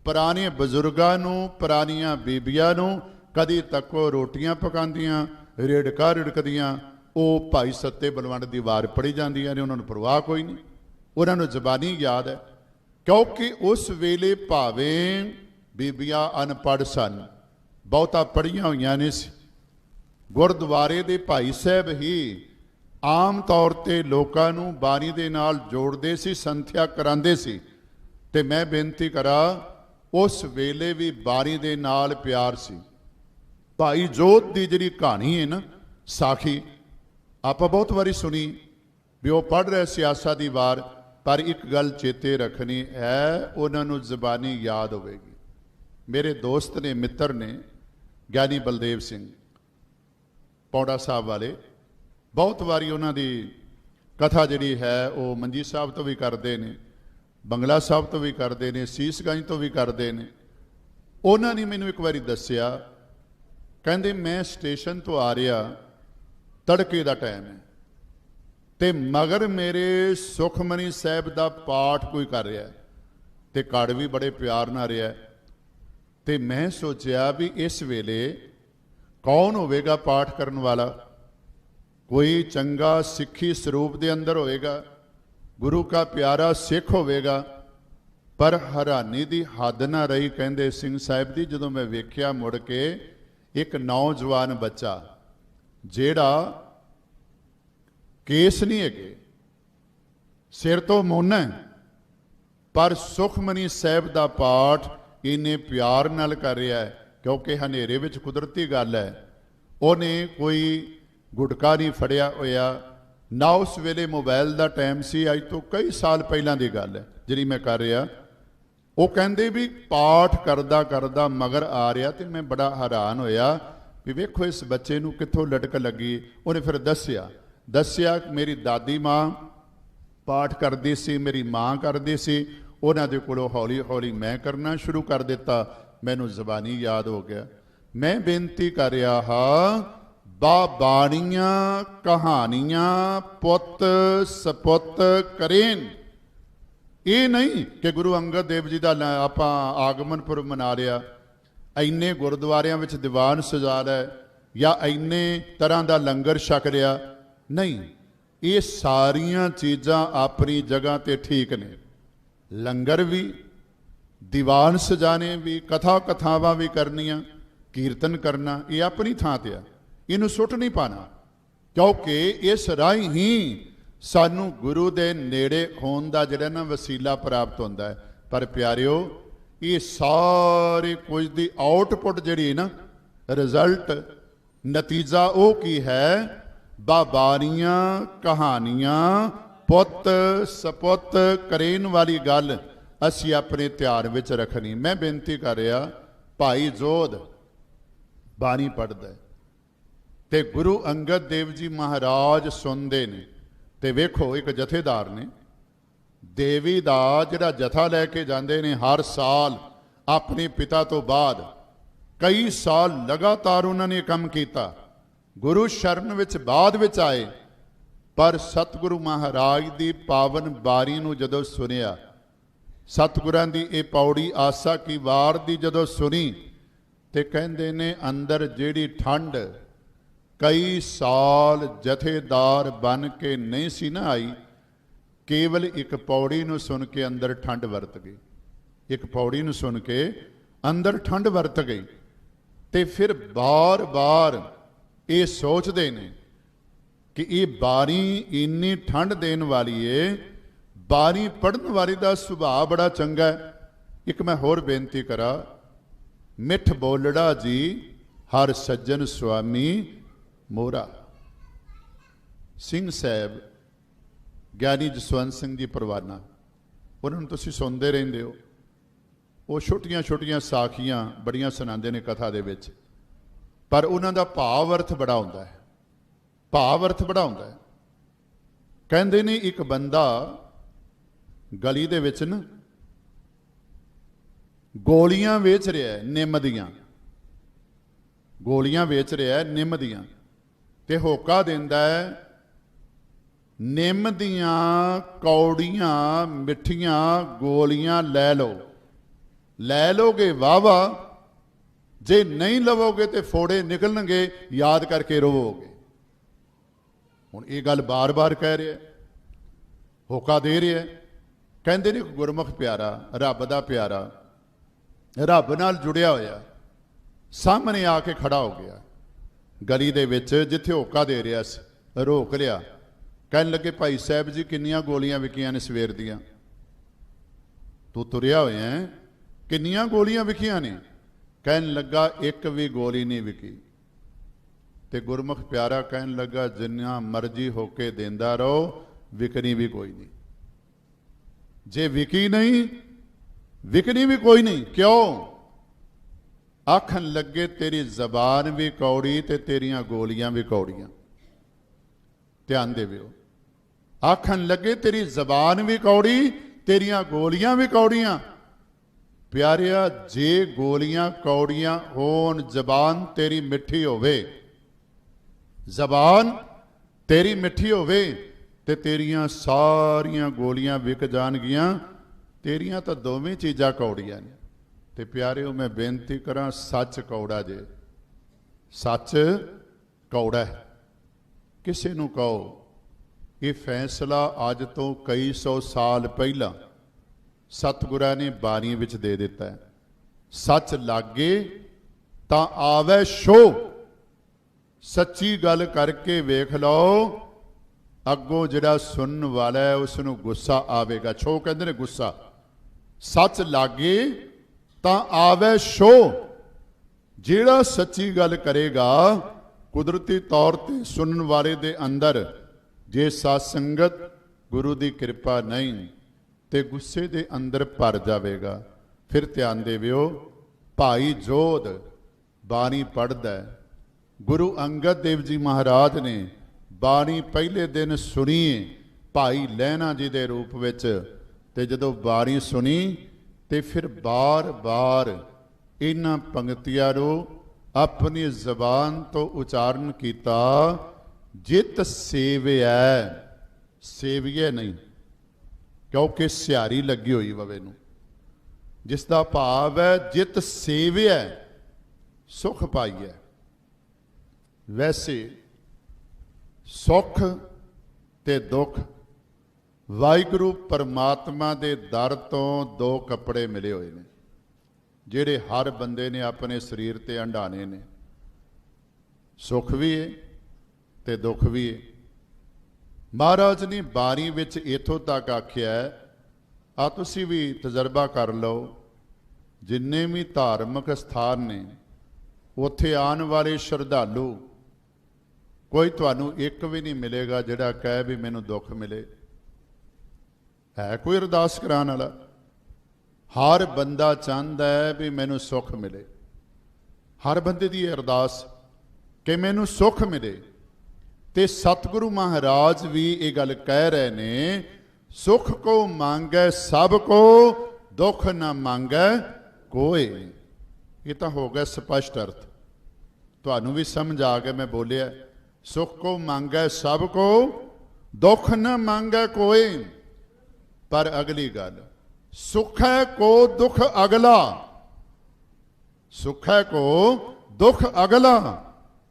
ਪੁਰਾਣੇ ਬਜ਼ੁਰਗਾਂ ਨੂੰ, ਪੁਰਾਣੀਆਂ ਬੀਬੀਆਂ ਨੂੰ ਕਦੀ ਤੱਕ ਉਹ ਰੋਟੀਆਂ ਪਕਾਉਂਦੀਆਂ, ਰਿੜਕਾ ਰਿੜਕਦੀਆਂ, ਉਹ ਭਾਈ ਸੱਤੇ ਬਲਵੰਡ ਦੀ ਵਾਰ ਪੜ੍ਹੀ ਜਾਂਦੀਆਂ ਨੇ, ਉਹਨਾਂ ਨੂੰ ਪਰਵਾਹ ਕੋਈ ਨਹੀਂ, ਉਹਨਾਂ ਨੂੰ ਜ਼ਬਾਨੀ ਯਾਦ ਹੈ। ਕਿਉਂਕਿ ਉਸ ਵੇਲੇ ਭਾਵੇਂ ਬੀਬੀਆਂ ਅਨਪੜ੍ਹ ਸਨ, ਬਹੁਤਾ ਪੜ੍ਹੀਆਂ ਹੋਈਆਂ ਨਹੀਂ ਸੀ। ਗੁਰਦੁਆਰੇ ਦੇ ਭਾਈ ਸਾਹਿਬ ਹੀ ਆਮ ਤੌਰ ਤੇ ਲੋਕਾਂ ਨੂੰ ਬਾਣੀ ਦੇ ਨਾਲ ਜੋੜਦੇ ਸੀ, ਸੰਥਿਆ ਕਰਾਉਂਦੇ ਸੀ। ਤੇ ਮੈਂ ਬੇਨਤੀ ਕਰਾਂ, ਉਸ ਵੇਲੇ ਵੀ ਬਾਣੀ ਦੇ ਨਾਲ ਪਿਆਰ ਸੀ। ਭਾਈ ਜੋਧ ਦੀ ਜਿਹੜੀ ਕਹਾਣੀ ਹੈ ਨਾ, ਸਾਖੀ, ਆਪਾਂ ਬਹੁਤ ਵਾਰੀ ਸੁਣੀ ਵੀ ਉਹ ਪੜ੍ਹ ਰਹੇ ਸਿਆਸਾ ਦੀ ਵਾਰ, ਪਰ ਇੱਕ ਗੱਲ ਚੇਤੇ ਰੱਖਣੀ ਹੈ, ਉਹਨਾਂ ਨੂੰ ਜ਼ਬਾਨੀ ਯਾਦ ਹੋਵੇਗੀ। ਮੇਰੇ ਦੋਸਤ ਨੇ, ਮਿੱਤਰ ਨੇ, ਗਿਆਨੀ ਬਲਦੇਵ ਸਿੰਘ ਪੌੜਾ ਸਾਹਿਬ ਵਾਲੇ, ਬਹੁਤ ਵਾਰੀ ਉਹਨਾਂ ਦੀ ਕਥਾ ਜਿਹੜੀ ਹੈ ਉਹ ਮੰਜੀ ਸਾਹਿਬ ਤੋਂ ਵੀ ਕਰਦੇ ਨੇ, ਬੰਗਲਾ ਸਾਹਿਬ ਤੋਂ ਵੀ ਕਰਦੇ ਨੇ, ਸੀਸਗੰਜ ਤੋਂ ਵੀ ਕਰਦੇ ਨੇ। ਉਹਨਾਂ ਨੇ ਮੈਨੂੰ ਇੱਕ ਵਾਰੀ ਦੱਸਿਆ, ਕਹਿੰਦੇ ਮੈਂ ਸਟੇਸ਼ਨ ਤੋਂ ਆ ਰਿਹਾ, ਤੜਕੇ ਦਾ ਟਾਈਮ ਹੈ, ਤੇ ਮਗਰ ਮੇਰੇ ਸੁਖਮਨੀ ਸਾਹਿਬ ਦਾ ਪਾਠ ਕੋਈ ਕਰ ਰਿਹਾ ਤੇ ਕੜ ਵੀ ਬੜੇ ਪਿਆਰ ਨਾਲ ਰਿਹਾ। ਤੇ ਮੈਂ ਸੋਚਿਆ ਵੀ ਇਸ ਵੇਲੇ ਕੌਣ ਹੋਵੇਗਾ ਪਾਠ ਕਰਨ ਵਾਲਾ? कोई चंगा सिखी स्वरूप दे अंदर होएगा, गुरु का प्यारा सिख होवेगा, पर हैरानी दी हद ना रही। कहंदे सिंह साहिब दी जदों मैं वेख्या मुड़ के एक नौजवान बच्चा जेड़ा केस नहीं है, सिर तो मुन है, पर सुखमनी साहिब दा पाठ इन्ने प्यार नाल कर रहा है, क्योंकि हनेरे विच कुदरती गल है। उन्हें कोई गुटका नहीं फड़िया होया ना, उस वेले मोबाइल का टाइम सी, अज तो कई साल पहलां दी गल है जिहड़ी मैं कर रहा। वो कहंदे भी पाठ करदा करदा मगर आ रहा, तो मैं बड़ा हैरान होया भी वेखो इस बच्चे नूं कित्थों लटक लगी। उन्हें फिर दस्सिया मेरी दादी माँ पाठ करदी सी, मेरी माँ करदी सी, उन्हां दे कोलों हौली हौली मैं करना शुरू कर दिता, मैनूं ज़बानी याद हो गया। मैं बेनती कर रहा हाँ, बाणियां कहानियां पुत सपुत करेन। ये नहीं कि गुरु अंगद देव जी का आपां आगमन पुरब मना लिया, इन्ने गुरुद्वारियां विच दीवान सजा लै या इन्ने तरह का लंगर छक लिया, नहीं। ये सारियां चीज़ां अपनी जगह ते ठीक ने, लंगर भी, दीवान सजाने भी, कथावां भी करनियां, कीर्तन करना, ये अपनी थां ते आ, इनू सुट नहीं पाना, क्योंकि इस राही ही सानू गुरु दे नेड़े होने का जिहड़ा ना वसीला प्राप्त होंदा है। पर प्यारिओ, ये सारे कुछ दी आउटपुट जिहड़ी ना, रिजल्ट नतीजा वो की है, बाणियां कहानियां पुत सपुत करेन वाली गल असी अपने ध्यान विच रखनी। मैं बेनती कर रहा, भाई जोध बाणी पढ़दा है ते गुरु अंगद देव जी महाराज सुनते ने, ते वेखो एक जथेदार ने देवी दा जिहड़ा जथा लैके जाते ने हर साल अपने पिता तो बाद कई साल लगातार उन्होंने काम किया, गुरु शरण विच बाद विच आए, पर सतगुरु महाराज की पावन बारी नूं जदों सुनिया, सतगुरां दी ये पौड़ी आसा की वार दी जदों सुनी, ते कहंदे ने अंदर जिहड़ी ठंड कई साल जथेदार बन के नहीं सी ना आई, केवल एक पौड़ी नूं सुन के अंदर ठंड वरत गई, एक पौड़ी नूं सुन के अंदर ठंड वरत गई। ते फिर बार बार ये सोचते ने कि ये बारी इन्नी ठंड देने वाली है, बारी पढ़न वाली का सुभाव बड़ा चंगा है। एक मैं होर बेनती करा, मिठ बोलड़ा जी हर सज्जन स्वामी मोरा। सिंह साहब ਗਿਆਨੀ ਜਸਵੰਤ ਸਿੰਘ जी परवाना, उन्होंने तुसीं सुनते रहंदे हो, वो छोटियां छोटियां साखियां बड़ियां सुणांदे ने कथा दे विच, पर उन्हां दा भाव अर्थ बड़ा हुंदा है, भाव अर्थ बड़ा हुंदा है। कहंदे ने एक बंदा गली दे विच ना गोलियां वेच रहा है, निम दियां गोलियां वेच रहा है, निम दियां, ते होका दिंदा है, निम दियां कौड़ियां मिठियां गोलियां लै लोगे वावा, जे नहीं लवोगे तो फोड़े निकलणगे, याद करके रोवोगे। हुण ये गल बार बार कह रहा है, होका दे रहा है। कहंदे ने गुरमुख प्यारा, रब दा प्यारा, रब नाल जुड़िया होया सामने आके खड़ा हो गया, गली दे विच जिथे होका दे रहा सी, रोक लिया। कहन लगे, भाई साहब जी किन्नियां गोलियां विकियां ने सवेर दियां, तू तुरिया होया है, किन्नियां गोलियां विकियां ने? कहन लगा, एक भी गोली नहीं विकी। ते गुरमुख प्यारा कहन लगा, जिन्ना मर्जी होके देंदा रहो, विकनी भी कोई नहीं। जे विकी नहीं, विकनी भी कोई नहीं। क्यों? आखन लगे, तेरी जबान भी कौड़ी ते तेरियां गोलियां भी कौड़ियां। ध्यान देवियो, आखन लगे तेरी जबान भी कौड़ी, तेरियां गोलियां भी कौड़ियां। प्यारिया, जे गोलियां कौड़ियां होन, जबान तेरी मिठी होवे, जबान तेरी मिठी होवे, ते तेरियां सारियां गोलियां विक जाणगियां। तेरियां तो दोवें चीज़ां कौड़ियां ने। ते प्यारिओ, मैं बेनती करा, सच कौड़ा जे, सच कौड़ा है। ਕਿਸੇ ਨੂੰ ਕਹੋ ਇਹ ਫੈਸਲਾ ਅੱਜ ਤੋਂ ਕਈ ਸੌ ਸਾਲ ਪਹਿਲਾਂ ਸਤਿਗੁਰਾਂ ਨੇ ਬਾਣੀ ਵਿੱਚ ਦੇ ਦਿੱਤਾ ਹੈ। ਸੱਚ ਲਾਗੇ ਤਾਂ ਆਵੇ ਸ਼ੋ, ਸੱਚੀ ਗੱਲ ਕਰਕੇ ਵੇਖ ਲਓ, ਅੱਗੋਂ ਜਿਹੜਾ ਸੁਣਨ ਵਾਲਾ ਹੈ ਉਸ ਨੂੰ ਗੁੱਸਾ ਆਵੇਗਾ। ਛੋ ਕਹਿੰਦੇ ਨੇ ਗੁੱਸਾ। ਸੱਚ ਲਾਗੇ ਤਾਂ ਆਵੇ ਸ਼ੋ, ਜਿਹੜਾ ਸੱਚੀ ਗੱਲ ਕਰੇਗਾ ਕੁਦਰਤੀ ਤੌਰ ਤੇ ਸੁਣਨ ਵਾਲੇ ਦੇ ਅੰਦਰ ਜੇ ਸਾਧ ਸੰਗਤ ਗੁਰੂ ਦੀ ਕਿਰਪਾ ਨਹੀਂ ਤੇ ਗੁੱਸੇ ਦੇ ਅੰਦਰ ਭਰ ਜਾਵੇਗਾ। ਫਿਰ ਧਿਆਨ ਦੇਵਿਓ, ਭਾਈ ਜੋਧ ਬਾਣੀ ਪੜ੍ਹਦਾ, ਗੁਰੂ ਅੰਗਦ ਦੇਵ ਜੀ ਮਹਾਰਾਜ ਨੇ ਬਾਣੀ ਪਹਿਲੇ ਦਿਨ ਸੁਣੀ ਭਾਈ ਲਹਿਣਾ ਜੀ ਦੇ ਰੂਪ ਵਿੱਚ, ਤੇ ਜਦੋਂ ਬਾਣੀ ਸੁਣੀ ਤੇ ਫਿਰ ਬਾਰ-ਬਾਰ ਇਹਨਾਂ ਪੰਕਤੀਆਂ ਨੂੰ ਆਪਣੀ ਜ਼ਬਾਨ ਤੋਂ ਉਚਾਰਨ ਕੀਤਾ, ਜਿਤ ਸੇਵਿਐ, ਸੇਵੀਏ ਨਹੀਂ, ਕਿਉਂਕਿ ਸਿਹਾਰੀ ਲੱਗੀ ਹੋਈ ਵਵੇ ਨੂੰ, ਜਿਸ ਦਾ ਭਾਵ ਹੈ ਜਿਤ ਸੇਵਿਐ ਸੁਖ ਪਾਈਐ। ਵੈਸੇ ਸੁਖ ਤੇ ਦੁੱਖ ਵਾਹਿਗੁਰੂ ਪਰਮਾਤਮਾ ਦੇ ਦਰ ਤੋਂ ਦੋ ਕੱਪੜੇ ਮਿਲੇ ਹੋਏ ਨੇ, ਜਿਹੜੇ ਹਰ ਬੰਦੇ ਨੇ ਆਪਣੇ ਸਰੀਰ ਤੇ ਹੰਢਾਣੇ ਨੇ। ਸੁਖ ਵੀ ਹੈ ਤੇ ਦੁੱਖ ਵੀ ਹੈ। ਮਹਾਰਾਜ ਨੇ ਬਾਣੀ ਵਿੱਚ ਇੱਥੋਂ ਤੱਕ ਆਖਿਆ, ਆ ਤੁਸੀਂ ਵੀ ਤਜਰਬਾ ਕਰ ਲਓ, ਜਿੰਨੇ ਵੀ ਧਾਰਮਿਕ ਸਥਾਨ ਨੇ ਉੱਥੇ ਆਉਣ ਵਾਲੇ ਸ਼ਰਧਾਲੂ ਕੋਈ ਤੁਹਾਨੂੰ ਇੱਕ ਵੀ ਨਹੀਂ ਮਿਲੇਗਾ ਜਿਹੜਾ ਕਹੇ ਵੀ ਮੈਨੂੰ ਦੁੱਖ ਮਿਲੇ। ਹੈ ਕੋਈ ਅਰਦਾਸ ਕਰਾਉਣ ਵਾਲਾ? ਹਰ ਬੰਦਾ ਚਾਹੁੰਦਾ ਹੈ ਵੀ ਮੈਨੂੰ ਸੁੱਖ ਮਿਲੇ। ਹਰ ਬੰਦੇ ਦੀ ਅਰਦਾਸ ਕਿ ਮੈਨੂੰ ਸੁੱਖ ਮਿਲੇ। ਤੇ ਸਤਿਗੁਰੂ ਮਹਾਰਾਜ ਵੀ ਇਹ ਗੱਲ ਕਹਿ ਰਹੇ ਨੇ, ਸੁਖ ਕੋ ਮੰਗੈ ਸਭ ਕੋ, ਦੁੱਖ ਨਾ ਮੰਗੈ ਕੋਈ। ਇਹ ਤਾਂ ਹੋ ਗਿਆ ਸਪਸ਼ਟ ਅਰਥ, ਤੁਹਾਨੂੰ ਵੀ ਸਮਝ ਆ ਗਿਆ। ਮੈਂ ਬੋਲਿਆ ਸੁਖ ਕੋ ਮੰਗੈ ਸਭ ਕੋ, ਦੁੱਖ ਨਾ ਮੰਗੈ ਕੋਈ। ਪਰ ਅਗਲੀ ਗੱਲ, ਸੁਖ ਹੈ ਕੋ ਦੁੱਖ ਅਗਲਾ, ਸੁਖ ਹੈ ਕੋ ਦੁੱਖ ਅਗਲਾ,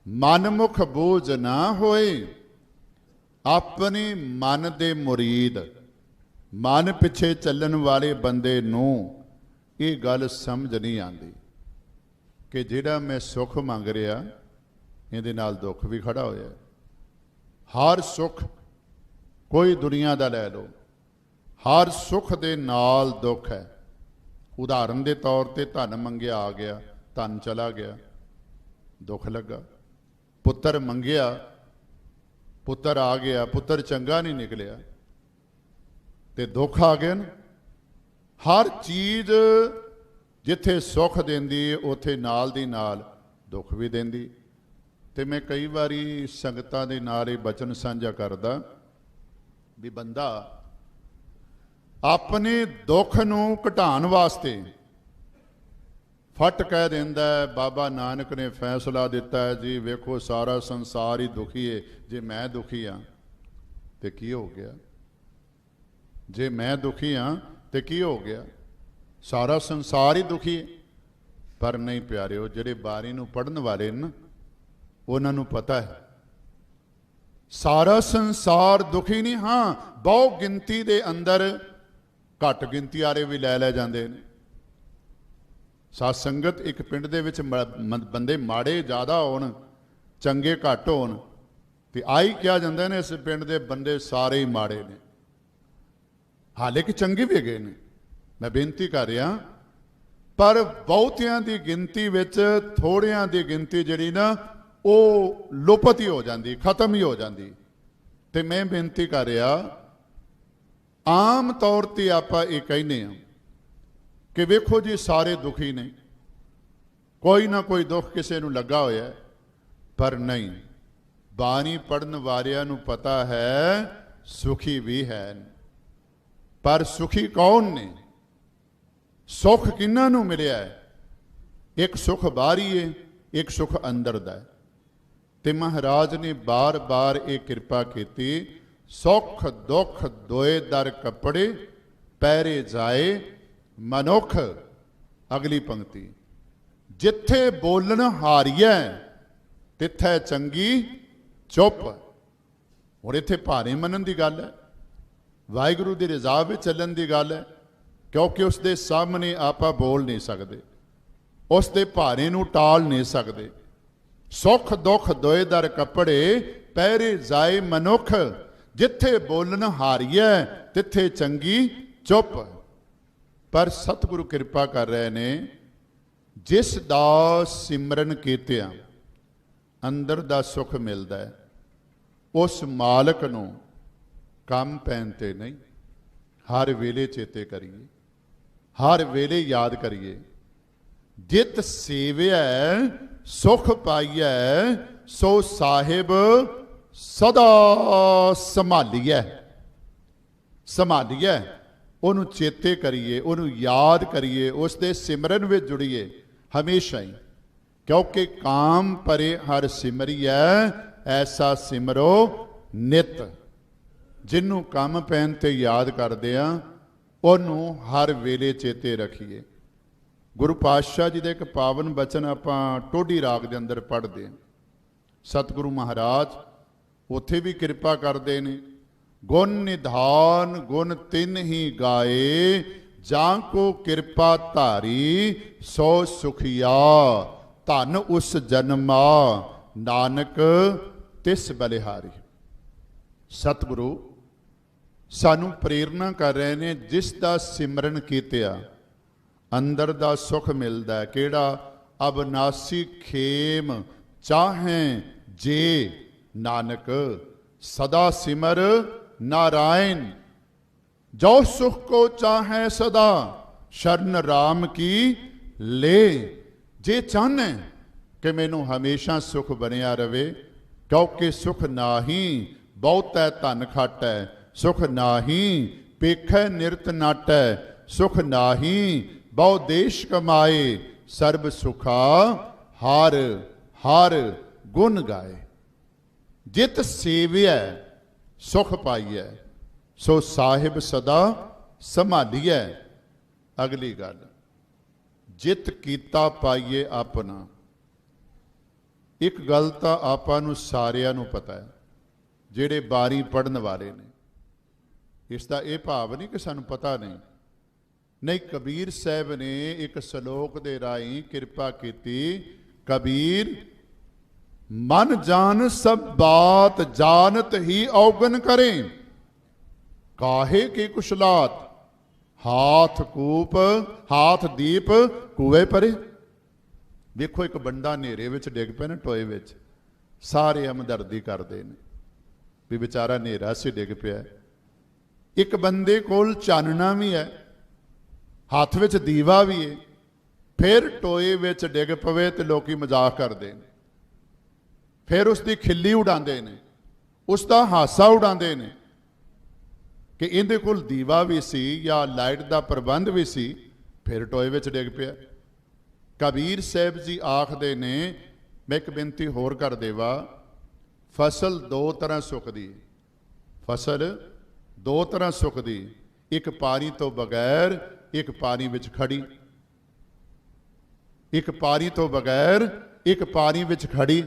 ਮਨ ਮੁਖ ਬੋਝ ਨਾ ਹੋਏ। ਆਪਣੇ ਮਨ ਦੇ ਮੁਰੀਦ, ਮਨ ਪਿੱਛੇ ਚੱਲਣ ਵਾਲੇ ਬੰਦੇ ਨੂੰ ਇਹ ਗੱਲ ਸਮਝ ਨਹੀਂ ਆਉਂਦੀ ਕਿ ਜਿਹੜਾ ਮੈਂ ਸੁੱਖ ਮੰਗ ਰਿਹਾ ਇਹਦੇ ਨਾਲ ਦੁੱਖ ਵੀ ਖੜਾ ਹੋਇਆ। ਹਰ ਸੁੱਖ ਕੋਈ ਦੁਨੀਆ ਦਾ ਲੈ ਲਓ, ਹਰ ਸੁੱਖ ਦੇ ਨਾਲ ਦੁੱਖ ਹੈ। ਉਦਾਹਰਨ ਦੇ ਤੌਰ ਤੇ ਧਨ ਮੰਗਿਆ ਆ ਗਿਆ, ਧਨ ਚਲਾ ਗਿਆ, ਦੁੱਖ ਲੱਗਾ। ਪੁੱਤਰ ਮੰਗਿਆ, ਪੁੱਤਰ ਆ ਗਿਆ, ਪੁੱਤਰ ਚੰਗਾ ਨਹੀਂ ਨਿਕਲਿਆ ਤੇ ਦੁੱਖ ਆ ਗਿਆ ਨਾ। ਹਰ ਚੀਜ਼ ਜਿੱਥੇ ਸੁੱਖ ਦਿੰਦੀ ਉੱਥੇ ਨਾਲ ਦੀ ਨਾਲ ਦੁੱਖ ਵੀ ਦਿੰਦੀ। ਤੇ ਮੈਂ ਕਈ ਵਾਰੀ ਸੰਗਤਾਂ ਦੇ ਨਾਲ ਇਹ ਬਚਨ ਸਾਂਝਾ ਕਰਦਾ ਵੀ ਬੰਦਾ ਆਪਣੇ ਦੁੱਖ ਨੂੰ ਘਟਾਉਣ ਵਾਸਤੇ ਫਟ ਕਹਿ ਦਿੰਦਾ, ਬਾਬਾ ਨਾਨਕ ਨੇ ਫੈਸਲਾ ਦਿੱਤਾ ਹੈ ਜੀ, ਵੇਖੋ ਸਾਰਾ ਸੰਸਾਰ ਹੀ ਦੁਖੀ ਹੈ, ਜੇ ਮੈਂ ਦੁਖੀ ਹਾਂ ਤੇ ਕੀ ਹੋ ਗਿਆ? ਜੇ ਮੈਂ ਦੁਖੀ ਹਾਂ ਤੇ ਕੀ ਹੋ ਗਿਆ? ਸਾਰਾ ਸੰਸਾਰ ਹੀ ਦੁਖੀ ਹੈ। ਪਰ ਨਹੀਂ ਪਿਆਰਿਓ, ਜਿਹੜੇ ਬਾਣੀ ਨੂੰ ਪੜ੍ਹਨ ਵਾਲੇ ਨੇ ਉਹਨਾਂ ਨੂੰ ਪਤਾ ਹੈ ਸਾਰਾ ਸੰਸਾਰ ਦੁਖੀ ਨਹੀਂ। ਹਾਂ, ਬਹੁ ਗਿਣਤੀ ਦੇ ਅੰਦਰ ਘੱਟ ਗਿਣਤੀ ਵਾਲੇ ਵੀ ਲੈ ਜਾਂਦੇ ਨੇ। ਸਾਧ ਸੰਗਤ, ਇੱਕ ਪਿੰਡ ਦੇ ਵਿੱਚ ਬੰਦੇ ਮਾੜੇ ਜ਼ਿਆਦਾ ਹੋਣ, ਚੰਗੇ ਘੱਟ ਹੋਣ, ਤੇ ਆਈ ਕਿਹਾ ਜਾਂਦਾ ਨੇ ਇਸ ਪਿੰਡ ਦੇ ਬੰਦੇ ਸਾਰੇ ਹੀ ਮਾੜੇ ਨੇ। ਹਾਲੇ ਕਿ ਚੰਗੇ ਵੀ ਹੈਗੇ ਨੇ, ਮੈਂ ਬੇਨਤੀ ਕਰ ਰਿਹਾ, ਪਰ ਬਹੁਤਿਆਂ ਦੀ ਗਿਣਤੀ ਵਿੱਚ ਥੋੜਿਆਂ ਦੀ ਗਿਣਤੀ ਜਿਹੜੀ ਨਾ ਉਹ ਲੁਪਤ ਹੀ ਹੋ ਜਾਂਦੀ, ਖਤਮ ਹੀ ਹੋ ਜਾਂਦੀ। ਤੇ ਮੈਂ ਬੇਨਤੀ ਕਰ ਰਿਹਾ, ਆਮ ਤੌਰ ਤੇ ਆਪਾਂ ਇਹ ਕਹਿੰਦੇ ਹਾਂ ਕਿ ਵੇਖੋ ਜੀ ਸਾਰੇ ਦੁਖੀ ਨੇ, ਕੋਈ ਨਾ ਕੋਈ ਦੁੱਖ ਕਿਸੇ ਨੂੰ ਲੱਗਾ ਹੋਇਆ ਹੈ। ਪਰ ਨਹੀਂ, ਬਾਣੀ ਪੜ੍ਹਨ ਵਾਲਿਆਂ ਨੂੰ ਪਤਾ ਹੈ ਸੁਖੀ ਵੀ ਹੈ। ਪਰ ਸੁਖੀ ਕੌਣ ਨੇ? ਸੁਖ ਕਿਹਨਾਂ ਨੂੰ ਮਿਲਿਆ ਹੈ? ਇੱਕ ਸੁਖ ਬਾਹਰੀ ਹੈ, ਇੱਕ ਸੁਖ ਅੰਦਰ ਦਾ ਹੈ। ਤੇ ਮਹਾਰਾਜ ਨੇ ਬਾਰ-ਬਾਰ ਇਹ ਕਿਰਪਾ ਕੀਤੀ, ਸੁਖ ਦੁੱਖ ਦੋਏ ਦਰ ਕੱਪੜੇ, ਪਹਿਰੇ ਜਾਏ ਮਨੁੱਖ। ਅਗਲੀ ਪੰਕਤੀ, ਜਿੱਥੇ ਬੋਲਣ ਹਾਰੀਐ ਤਿੱਥੈ ਚੰਗੀ ਚੁੱਪ। ਹੁਣ ਇੱਥੇ ਭਾਰੇ ਮੰਨਣ ਦੀ ਗੱਲ ਹੈ, ਵਾਹਿਗੁਰੂ ਦੀ ਰਜ਼ਾ ਵਿੱਚ ਚੱਲਣ ਦੀ ਗੱਲ ਹੈ, ਕਿਉਂਕਿ ਉਸ ਦੇ ਸਾਹਮਣੇ ਆਪਾਂ ਬੋਲ ਨਹੀਂ ਸਕਦੇ, ਉਸ ਦੇ ਭਾਰੇ ਨੂੰ ਟਾਲ ਨਹੀਂ ਸਕਦੇ। ਸੁੱਖ ਦੁੱਖ ਦੋਏ ਦਰ ਕੱਪੜੇ ਪਹਿਰੇ ਜਾਏ ਮਨੁੱਖ, ਜਿੱਥੇ ਬੋਲਣ ਹਾਰੀਐ ਤਿੱਥੇ ਚੰਗੀ ਚੁੱਪ। ਪਰ ਸਤਿਗੁਰੂ ਕਿਰਪਾ ਕਰ ਰਹੇ ਨੇ, ਜਿਸ ਦਾ ਸਿਮਰਨ ਕੀਤਿਆਂ ਅੰਦਰ ਦਾ ਸੁੱਖ ਮਿਲਦਾ ਹੈ, ਉਸ ਮਾਲਕ ਨੂੰ ਕੰਮ ਪੈਣ ਤੇ ਨਹੀਂ, ਹਰ ਵੇਲੇ ਚੇਤੇ ਕਰੀਏ, ਹਰ ਵੇਲੇ ਯਾਦ ਕਰੀਏ। ਜਿਤ ਸੇਵਿਆ ਸੁਖ ਪਾਈਐ, ਸੋ ਸਾਹਿਬ ਸਦਾ ਸੰਭਾਲੀਐ। ਸੰਭਾਲੀਐ, ਉਹਨੂੰ ਚੇਤੇ ਕਰੀਏ, ਉਹਨੂੰ ਯਾਦ ਕਰੀਏ, ਉਸ ਦੇ ਸਿਮਰਨ ਵਿੱਚ ਜੁੜੀਏ ਹਮੇਸ਼ਾ ਹੀ। ਕਿਉਂਕਿ ਕਾਮ ਪਰੇ ਹਰ ਸਿਮਰੀਐ, ਐਸਾ ਸਿਮਰੋ ਨਿਤ। ਜਿਹਨੂੰ ਕੰਮ ਪੈਣ ਤੇ ਯਾਦ ਕਰਦੇ ਆ, ਉਹਨੂੰ ਹਰ ਵੇਲੇ ਚੇਤੇ ਰੱਖੀਏ। ਗੁਰੂ ਪਾਤਸ਼ਾਹ ਜੀ ਦਾ ਇੱਕ ਪਾਵਨ ਬਚਨ ਆਪਾਂ ਟੋਢੀ ਰਾਗ ਦੇ ਅੰਦਰ ਪੜ੍ਹਦੇ ਹਾਂ। ਸਤਿਗੁਰੂ ਮਹਾਰਾਜ ਉੱਥੇ ਵੀ ਕਿਰਪਾ ਕਰਦੇ ਨੇ, ਗੁਣ ਨਿਧਾਨ ਗੁਣ ਤਿੰਨ ਹੀ ਗਾਏ, ਜਾਂ ਕੋ ਕਿਰਪਾ ਧਾਰੀ ਸੋ ਸੁਖੀਆ। ਧਨ ਉਸ ਜਨਮਾ ਨਾਨਕ ਤਿਸ ਬਲਿਹਾਰੀ। ਸਤਿਗੁਰੂ ਸਾਨੂੰ ਪ੍ਰੇਰਨਾ ਕਰ ਰਹੇ ਨੇ, ਜਿਸ ਦਾ ਸਿਮਰਨ ਕੀਤਿਆ ਅੰਦਰ ਦਾ ਸੁਖ ਮਿਲਦਾ ਹੈ। ਕਿਹੜਾ? ਅਬਨਾਸੀ ਖੇਮ ਚਾਹੇ ਜੇ ਨਾਨਕ, ਸਦਾ ਸਿਮਰ ਨਾਰਾਇਣ। ਜੋ ਸੁਖ ਕੋ ਚਾਹੇ ਸਦਾ, ਸ਼ਰਨ ਰਾਮ ਕੀ ਲੈ। ਜੇ ਚਾਹਨੇ ਕਿ ਮੈਨੂੰ ਹਮੇਸ਼ਾ ਸੁਖ ਬਣਿਆ ਰਵੇ, ਕਿਉਂਕਿ ਸੁਖ ਨਾਹੀ ਬਹੁਤੈ ਧਨ ਖਾਟੈ, ਸੁਖ ਨਾਹੀ ਪੇਖੈ ਨਿਰਤ ਨਾਟੈ, ਸੁਖ ਨਾਹੀ ਬਹੁ ਦੇਸ਼ ਕਮਾਏ, ਸਰਬ ਸੁਖਾ ਹਰ ਹਰ ਗੁਣ ਗਾਏ। ਜਿਤ ਸੇਵਿਐ ਸੁਖ ਪਾਈਐ, ਸੋ ਸਾਹਿਬ ਸਦਾ ਸੰਭਾਲੀਐ। ਅਗਲੀ ਗੱਲ, ਜਿਤ ਕੀਤਾ ਪਾਈਏ ਆਪਣਾ। ਇੱਕ ਗੱਲ ਤਾਂ ਆਪਾਂ ਨੂੰ ਸਾਰਿਆਂ ਨੂੰ ਪਤਾ ਹੈ, ਜਿਹੜੇ ਬਾਣੀ ਪੜ੍ਹਨ ਵਾਲੇ ਨੇ। ਇਸ ਦਾ ਇਹ ਭਾਵ ਨਹੀਂ ਕਿ ਸਾਨੂੰ ਪਤਾ ਨਹੀਂ। ਨਹੀਂ, ਕਬੀਰ ਸਾਹਿਬ ਨੇ ਇੱਕ ਸ਼ਲੋਕ ਦੇ ਰਾਹੀਂ ਕਿਰਪਾ ਕੀਤੀ। ਕਬੀਰ ਮਨ ਜਾਨ ਸਭ ਬਾਤ, ਜਾਨਤ ਹੀ ਔਗਨ ਕਰੇ, ਕਾਹੇ ਕੀ ਕੁਸ਼ਲਾਤ, ਹਾਥ ਕੂਪ ਹਾਥ ਦੀਪ ਕੂਏ ਪਰੇ। ਵੇਖੋ, ਇੱਕ ਬੰਦਾ ਹਨੇਰੇ ਵਿੱਚ ਡਿੱਗ ਪਿਆ ਨਾ, ਟੋਏ ਵਿੱਚ, ਸਾਰੇ ਹਮਦਰਦੀ ਕਰਦੇ ਨੇ ਵੀ ਵਿਚਾਰਾ ਹਨੇਰਾ ਸੀ ਡਿੱਗ ਪਿਆ। ਇੱਕ ਬੰਦੇ ਕੋਲ ਚਾਨਣਾ ਵੀ ਹੈ, ਹੱਥ ਵਿੱਚ ਦੀਵਾ ਵੀ ਹੈ, ਫਿਰ ਟੋਏ ਵਿੱਚ ਡਿੱਗ ਪਵੇ ਤੇ ਲੋਕੀ ਮਜ਼ਾਕ ਕਰਦੇ ਨੇ, ਫਿਰ ਉਸ ਦੀ ਖਿੱਲੀ ਉਡਾਉਂਦੇ ਨੇ, ਉਸ ਦਾ ਹਾਸਾ ਉਡਾਉਂਦੇ ਨੇ ਕਿ ਇਹਦੇ ਕੋਲ ਦੀਵਾ ਵੀ ਸੀ ਜਾਂ ਲਾਈਟ ਦਾ ਪ੍ਰਬੰਧ ਵੀ ਸੀ, ਫਿਰ ਟੋਏ ਵਿੱਚ ਡਿੱਗ ਪਿਆ। ਕਬੀਰ ਸਾਹਿਬ ਜੀ ਆਖਦੇ ਨੇ, ਮੈਂ ਇੱਕ ਬੇਨਤੀ ਹੋਰ ਕਰ ਦੇਵਾ, ਫਸਲ ਦੋ ਤਰ੍ਹਾਂ ਸੁੱਕਦੀ, ਫਸਲ ਦੋ ਤਰ੍ਹਾਂ ਸੁੱਕਦੀ, ਇੱਕ ਪਾਣੀ ਤੋਂ ਬਗੈਰ, ਇੱਕ ਪਾਣੀ ਵਿੱਚ ਖੜੀ। ਇੱਕ ਪਾਣੀ ਤੋਂ ਬਗੈਰ, ਇੱਕ ਪਾਣੀ ਵਿੱਚ ਖੜੀ।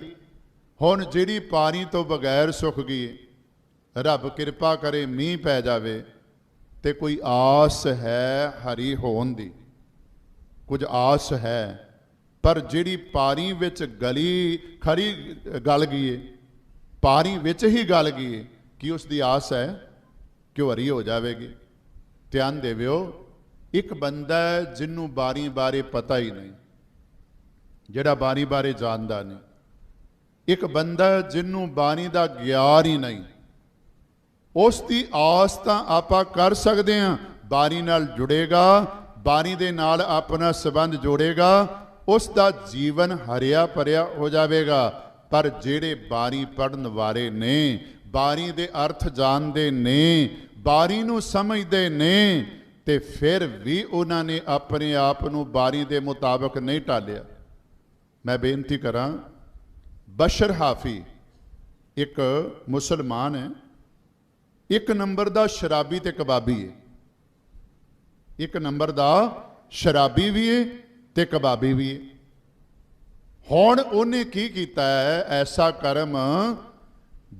ਹੁਣ ਜਿਹੜੀ ਪਾਣੀ ਤੋਂ ਬਗੈਰ ਸੁੱਕ ਗਈ, ਰੱਬ ਕਿਰਪਾ ਕਰੇ ਮੀਂਹ ਪੈ ਜਾਵੇ ਤੇ ਕੋਈ ਆਸ ਹੈ ਹਰੀ ਹੋਣ ਦੀ, ਕੁਝ ਆਸ ਹੈ। ਪਰ ਜਿਹੜੀ ਪਾਣੀ ਵਿੱਚ ਗਲੀ ਖਰੀ ਗਲ ਗਈ, ਪਾਣੀ ਵਿੱਚ ਹੀ ਗਲ ਗਈ, ਕੀ ਉਸ ਦੀ ਆਸ ਹੈ ਕਿ ਉਹ ਹਰੀ ਹੋ ਜਾਵੇਗੀ? ਧਿਆਨ ਦੇਵਿਓ, ਇੱਕ ਬੰਦਾ ਜਿਹਨੂੰ ਬਾਣੀ ਬਾਰੇ ਪਤਾ ਹੀ ਨਹੀਂ, ਜਿਹੜਾ ਬਾਣੀ ਬਾਰੇ ਜਾਣਦਾ ਨਹੀਂ। ਇੱਕ ਬੰਦਾ ਜਿਹਨੂੰ ਬਾਣੀ ਦਾ ਗਿਆਨ ਹੀ ਨਹੀਂ, ਉਸ ਦੀ ਆਸ ਤਾਂ ਆਪਾਂ ਕਰ ਸਕਦੇ ਹਾਂ, ਬਾਣੀ ਨਾਲ ਜੁੜੇਗਾ, ਬਾਣੀ ਦੇ ਨਾਲ ਆਪਣਾ ਸੰਬੰਧ ਜੋੜੇਗਾ, ਉਸ ਦਾ ਜੀਵਨ ਹਰਿਆ ਭਰਿਆ ਹੋ ਜਾਵੇਗਾ। ਪਰ ਜਿਹੜੇ ਬਾਣੀ ਪੜ੍ਹਨ ਵਾਲੇ ਨੇ, ਬਾਣੀ ਦੇ ਅਰਥ ਜਾਣਦੇ ਨੇ, ਬਾਣੀ ਨੂੰ ਸਮਝਦੇ ਨੇ, ਤੇ ਫਿਰ ਵੀ ਉਹਨਾਂ ਨੇ ਆਪਣੇ ਆਪ ਨੂੰ ਬਾਣੀ ਦੇ ਮੁਤਾਬਕ ਨਹੀਂ ਢਾਲਿਆ। ਮੈਂ ਬੇਨਤੀ ਕਰਾਂ, ਬਸ਼ਰ ਹਾਫੀ ਇੱਕ ਮੁਸਲਮਾਨ ਹੈ, ਇੱਕ ਨੰਬਰ ਦਾ ਸ਼ਰਾਬੀ ਤੇ ਕਬਾਬੀ ਹੈ। ਇੱਕ ਨੰਬਰ ਦਾ ਸ਼ਰਾਬੀ ਵੀ ਹੈ ਤੇ ਕਬਾਬੀ ਵੀ ਹੈ। ਹੁਣ ਉਹਨੇ ਕੀ ਕੀਤਾ ਹੈ? ਐਸਾ ਕਰਮ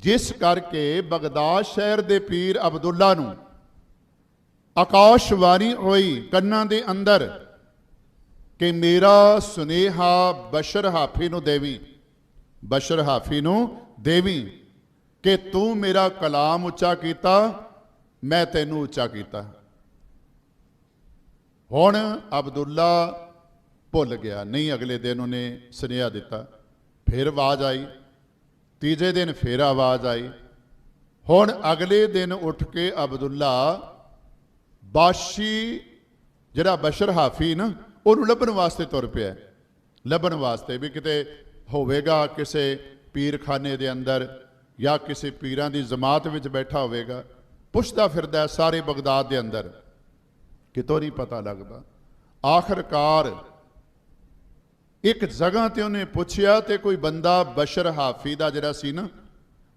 जिस करके बगदाद शहर दे पीर अब्दुल्ला नूं आकाशवाणी होई कन्नां दे अंदर कि मेरा सुनेहा बशर हाफी नूं देवी, बशर हाफी नूं देवी कि तू मेरा कलाम उच्चा कीता, मैं तैनूं उच्चा कीता। हुण अब्दुल्ला भुल गया, नहीं अगले दिन उन्हें सुनेहा दिता, फिर आवाज़ आई, तीजे दिन फिर आवाज़ आई। हुण अगले दिन उठ के अब्दुल्ला बाशी जिहड़ा बशर हाफी ना उन्होंने लभण वास्ते तुर पिया, लभण वास्ते भी किते होवेगा किसी पीरखाने दे अंदर या किसी पीरां दी जमात विच बैठा होवेगा, पुछदा फिरदा सारे बगदाद दे अंदर, कितों नहीं पता लगता। आखिरकार एक जगह ते उन्हें पुछया तो कोई बंदा बशर हाफी का जिहड़ा सी ना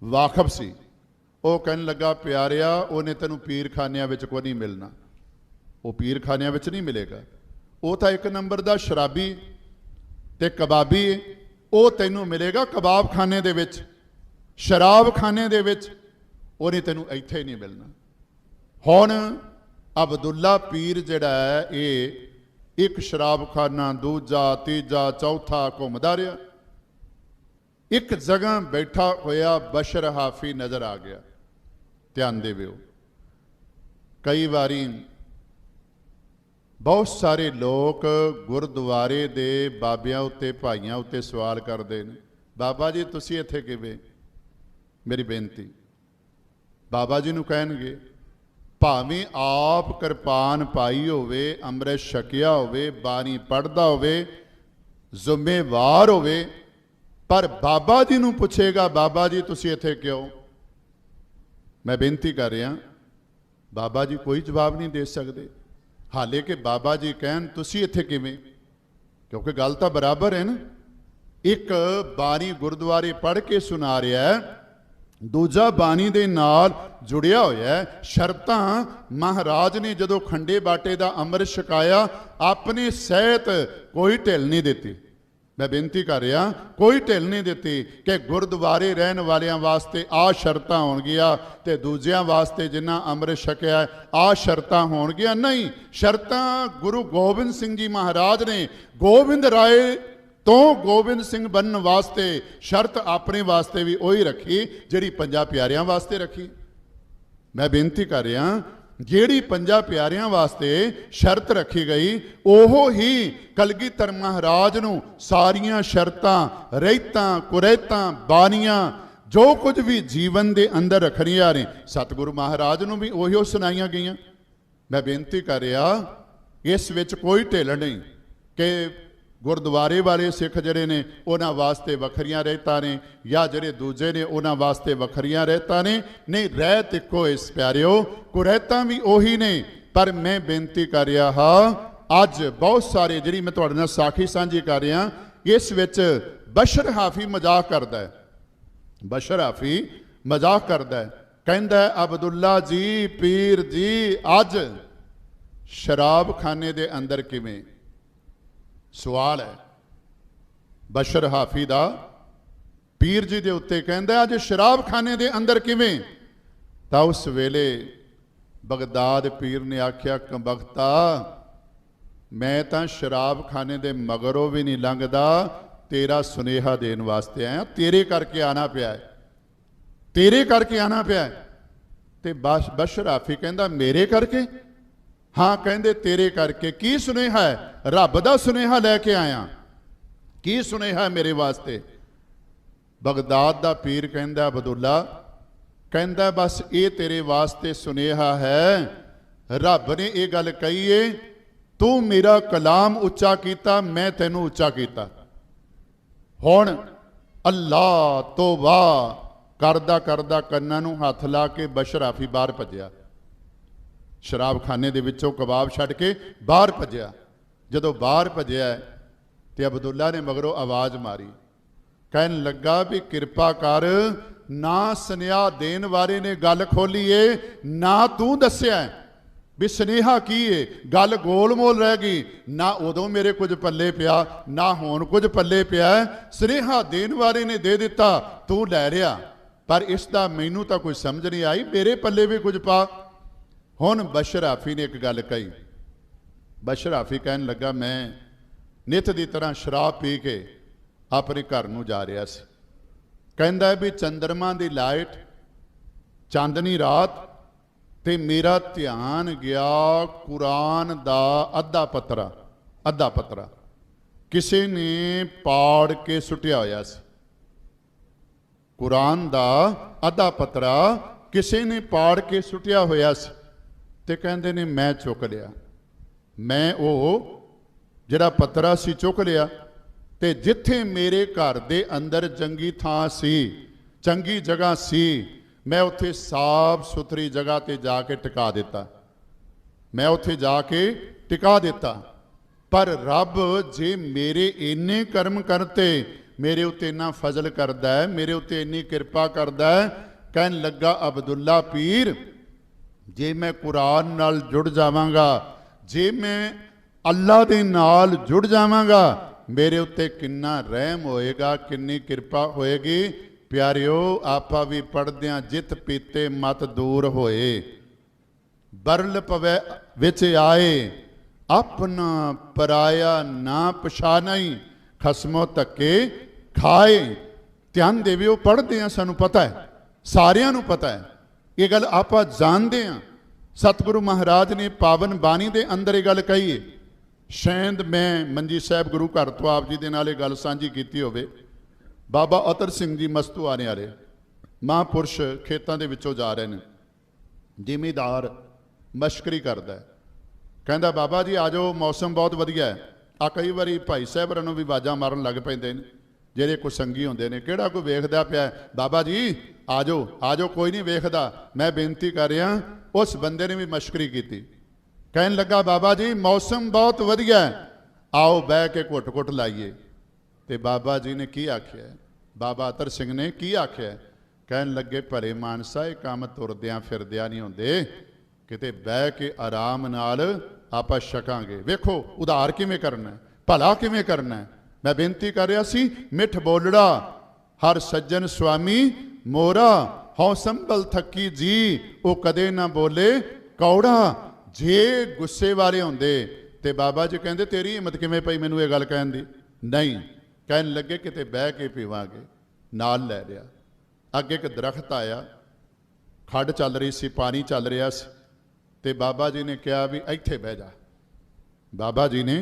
वाकफ सी, वो कहन लगा प्यारिया उन्हें तेनू पीरखानिया विच कोई नहीं मिलना, वो पीरखानिया विच नहीं मिलेगा, वो तो एक नंबर का शराबी ते कबाबी है, वो तेनू मिलेगा कबाब खाने दे विच, शराब खाने दे विच, वो नहीं तेनू इत्थे नहीं मिलना। हुण अब्दुल्ला पीर जिहड़ा है ये एक शराब खाना दूजा तीजा चौथा घूमदा रहा, एक जगह बैठा होया बशर हाफी नज़र आ गया। ध्यान देवो, कई बारी बहुत सारे लोग गुरुद्वारे दे बाबियां उत्ते भाइयां उत्ते सवाल करते हैं, बाबा जी तुसी इत्थे किवें? मेरी बेनती बाबा जी नूं कहणगे भावें आप किरपान पाई होवे, अमृत छकिया होवे, बाणी पढ़दा होवे, जिम्मेवार होवे, पर बाबा जी नूं पुछेगा बाबा जी तुसीं इत्थे क्यों? मैं बेनती कर रहा, बाबा जी कोई जवाब नहीं दे सकते, हाले कि बाबा जी कहन तुसीं इत्थे किवें, क्योंकि गल तां बराबर है ना। एक बाणी गुरुद्वारे पढ़ के सुना रहा है, दूजा बाणी दे नाल जुड़िया होया है। शर्तां महाराज ने जदों खंडे बाटे दा अमृत छकाया अपने सहित कोई ढिल नहीं दिती, मैं बेनती कर रहा कोई ढिल नहीं दिती कि गुरुद्वारे रहन वालियां वास्ते आ शर्तां होणगियां ते दूजियां वास्ते जिन्हां अमृत छकिया आ शर्तां होणगियां, नहीं, शर्तां गुरु गोबिंद सिंह जी महाराज ने गोबिंद राय तो गोबिंद सिंह बनन वास्ते शर्त अपने वास्ते भी वही रखी जिहड़ी पंजा प्यारियां वास्ते रखी। मैं बेनती कर रहा जिहड़ी पंजा प्यारियां वास्ते शर्त रखी गई ओहो ही कलगीधर महाराज नूं सारियां शर्तां रहतां कुरैतां बानियां जो कुछ भी जीवन के अंदर रखनियां ने सतगुरु महाराज नूं भी उहिओ सुनाईयां गईयां। मैं बेनती कर रहा इस विच कोई ढिल नहीं कि गुरुद्वारे वाले सिख जिहड़े ने उन्हां वास्ते वखरियां रहतां ने या जिहड़े दूजे ने उन्हां वास्ते वखरियां रहतां ने, नहीं, रहत इक्को इस प्यारिओ, कुरैतां भी उही ने। पर मैं बेनती कर रहा हाँ अज बहुत सारे जिहड़ी मैं तुहाडे नाल साखी सांझी कर रहा, इस विच बशर हाफी मजाक करदा है, बशर हाफी मजाक करदा है, कहंदा है अब्दुल्ला जी पीर जी अज शराब खाने दे अंदर किवें? सवाल है बशर हाफी दा पीर जी दे उत्ते कहंदा अज शराब खाने दे अंदर किवें? तां उस वेले बगदाद पीर ने आख्या कमबख्ता मैं तां शराब खाने दे मगरों भी नहीं लंघदा, तेरा सुनेहा देन वास्ते आया, तेरे करके आना पिया है, तेरे करके आना पिया है। ते बशर हाफी कहंदा मेरे करके? हाँ, कहंदे तेरे करके। की सुनेहा है? रब दा सुनेहा लैके आया। की सुनेहा है मेरे वास्ते? बगदाद दा पीर कहंदा अब्दुल्ला कहंदा बस ये तेरे वास्ते सुनेहा है, रब ने ये गल कही है तू मेरा कलाम उच्चा कीता मैं तैनू उच्चा कीता। हुण अल्लाह तो वाह करदा करदा कन्नां नूं हथ ला के बशर हाफी बाहर भज्या, शराब खाने दे विचों कबाब छड्ड के बाहर भज्या। जदों बाहर भज्या ते अब्दुल्ला ने मगरों आवाज़ मारी, कहन लगा भी किरपा कर, ना सुनेहा देन वाले ने गल खोली है ना तू दस्या भी सुनेहा की है, गल गोल मोल रह गई, ना उदों मेरे कुछ पल्ले पिया ना हुण कुछ पल्ले पिया। सुनेहा देन वाले ने दे दिता, तू लै लिया। पर इसका मैनू तो कोई समझ नहीं आई, मेरे पल्ले भी कुछ पा। हुण बशराफी ने एक गल कही। बशराफी कहन लगा, मैं नित की तरह शराब पी के अपने घर नूं जा रहा सी। कहंदा भी चंद्रमा की लाइट, चांदनी रात, ते मेरा ध्यान गया कुरान दा अद्धा पत्रा किसी ने पाड़ के सुटिया होया सी। कुरान दा अद्धा पत्रा किसी ने पाड़ के सुटिया होया सी। ते कहंदे ने मैं चुक लिया। मैं वो जिहड़ा पत्रा सी चुक लिया, ते जिथे मेरे घर दे अंदर चंगी थां सी, चंगी जगह सी, मैं उत्थे साफ सुथरी जगह ते जाके टिका दिता। मैं उत्थे जाके टिका दिता। पर रब जे मेरे इन्ने कर्म करते, मेरे उत्ते इन्ना फजल करदा है, मेरे उत्ते इन्नी कृपा करदा है। कहन लगा अब्दुल्ला पीर, जे मैं कुरान नाल जुड़ जावांगा, जे मैं अल्लाह दे नाल जुड़ जावांगा, मेरे उत्ते किन्ना रहम होएगा, किन्नी कृपा होएगी। प्यारिओ, आपा भी पढ़दे हां, जित पीते मत दूर होए, बरल पवै विच आए, अपना पराया ना पछानाई, खसमों धक्के खाए। ध्यान देविओ, पढ़दे हां, सानू पता है, सारियां नू पता है, ये गल आपा जानदे हां। सतगुरु महाराज ने पावन बाणी दे अंदर ये गल कही है। शायद मैं मंजी साहब गुरु घर तो आप जी दे नाल गल सांझी कीती होवे। बाबा अतर सिंह जी मस्तू आने वाले महापुरुष खेतों के विचों जा रहे हैं। जिमीदार मशकरी करता है, कहता बाबा जी आ जाओ, मौसम बहुत वधिया है। आ कई बारी भाई साहब नूं भी आवाज़ां मारन लग पैंदे ने, ਜਿਹੜੇ कोई संगी होंदे ने, किहड़ा कोई वेखदा पिया, बाबा जी आ जाओ, कोई नहीं वेखदा, मैं बेनती कर रहा। उस बंदे ने भी मशकरी की, कहन लगा बाबा जी मौसम बहुत वधिया है, आओ बह के घुट घुट लाइए। तो बाबा जी ने की आख्या, बाबा अतर सिंह ने की आख्या, कहन लगे भले मानसा ये काम तुरद्या फिरद्या नहीं होंदे, किते बह के आराम नाल आपां छकांगे। वेखो उधार किवें करना है, भला किवें करना है। मैं बेनती कर रहा सी, मिठ बोलड़ा हर सज्जन स्वामी मोरा, हौ संभल थकी जी वो कदे ना बोले कौड़ा। जे गुस्से वाले होंदे ते बाबा जी कहंदे तेरी हिम्मत किवें पई मैनूं ये गल कहण दी। नहीं, कहन लगे किते बह के पीवांगे। नाल लै लिया। अगे एक दरख्त आया, खड्ड चल रही सी, पानी चल रहा सी, ते बाबा जी ने कहा भी इत्थे बह जा। बाबा जी ने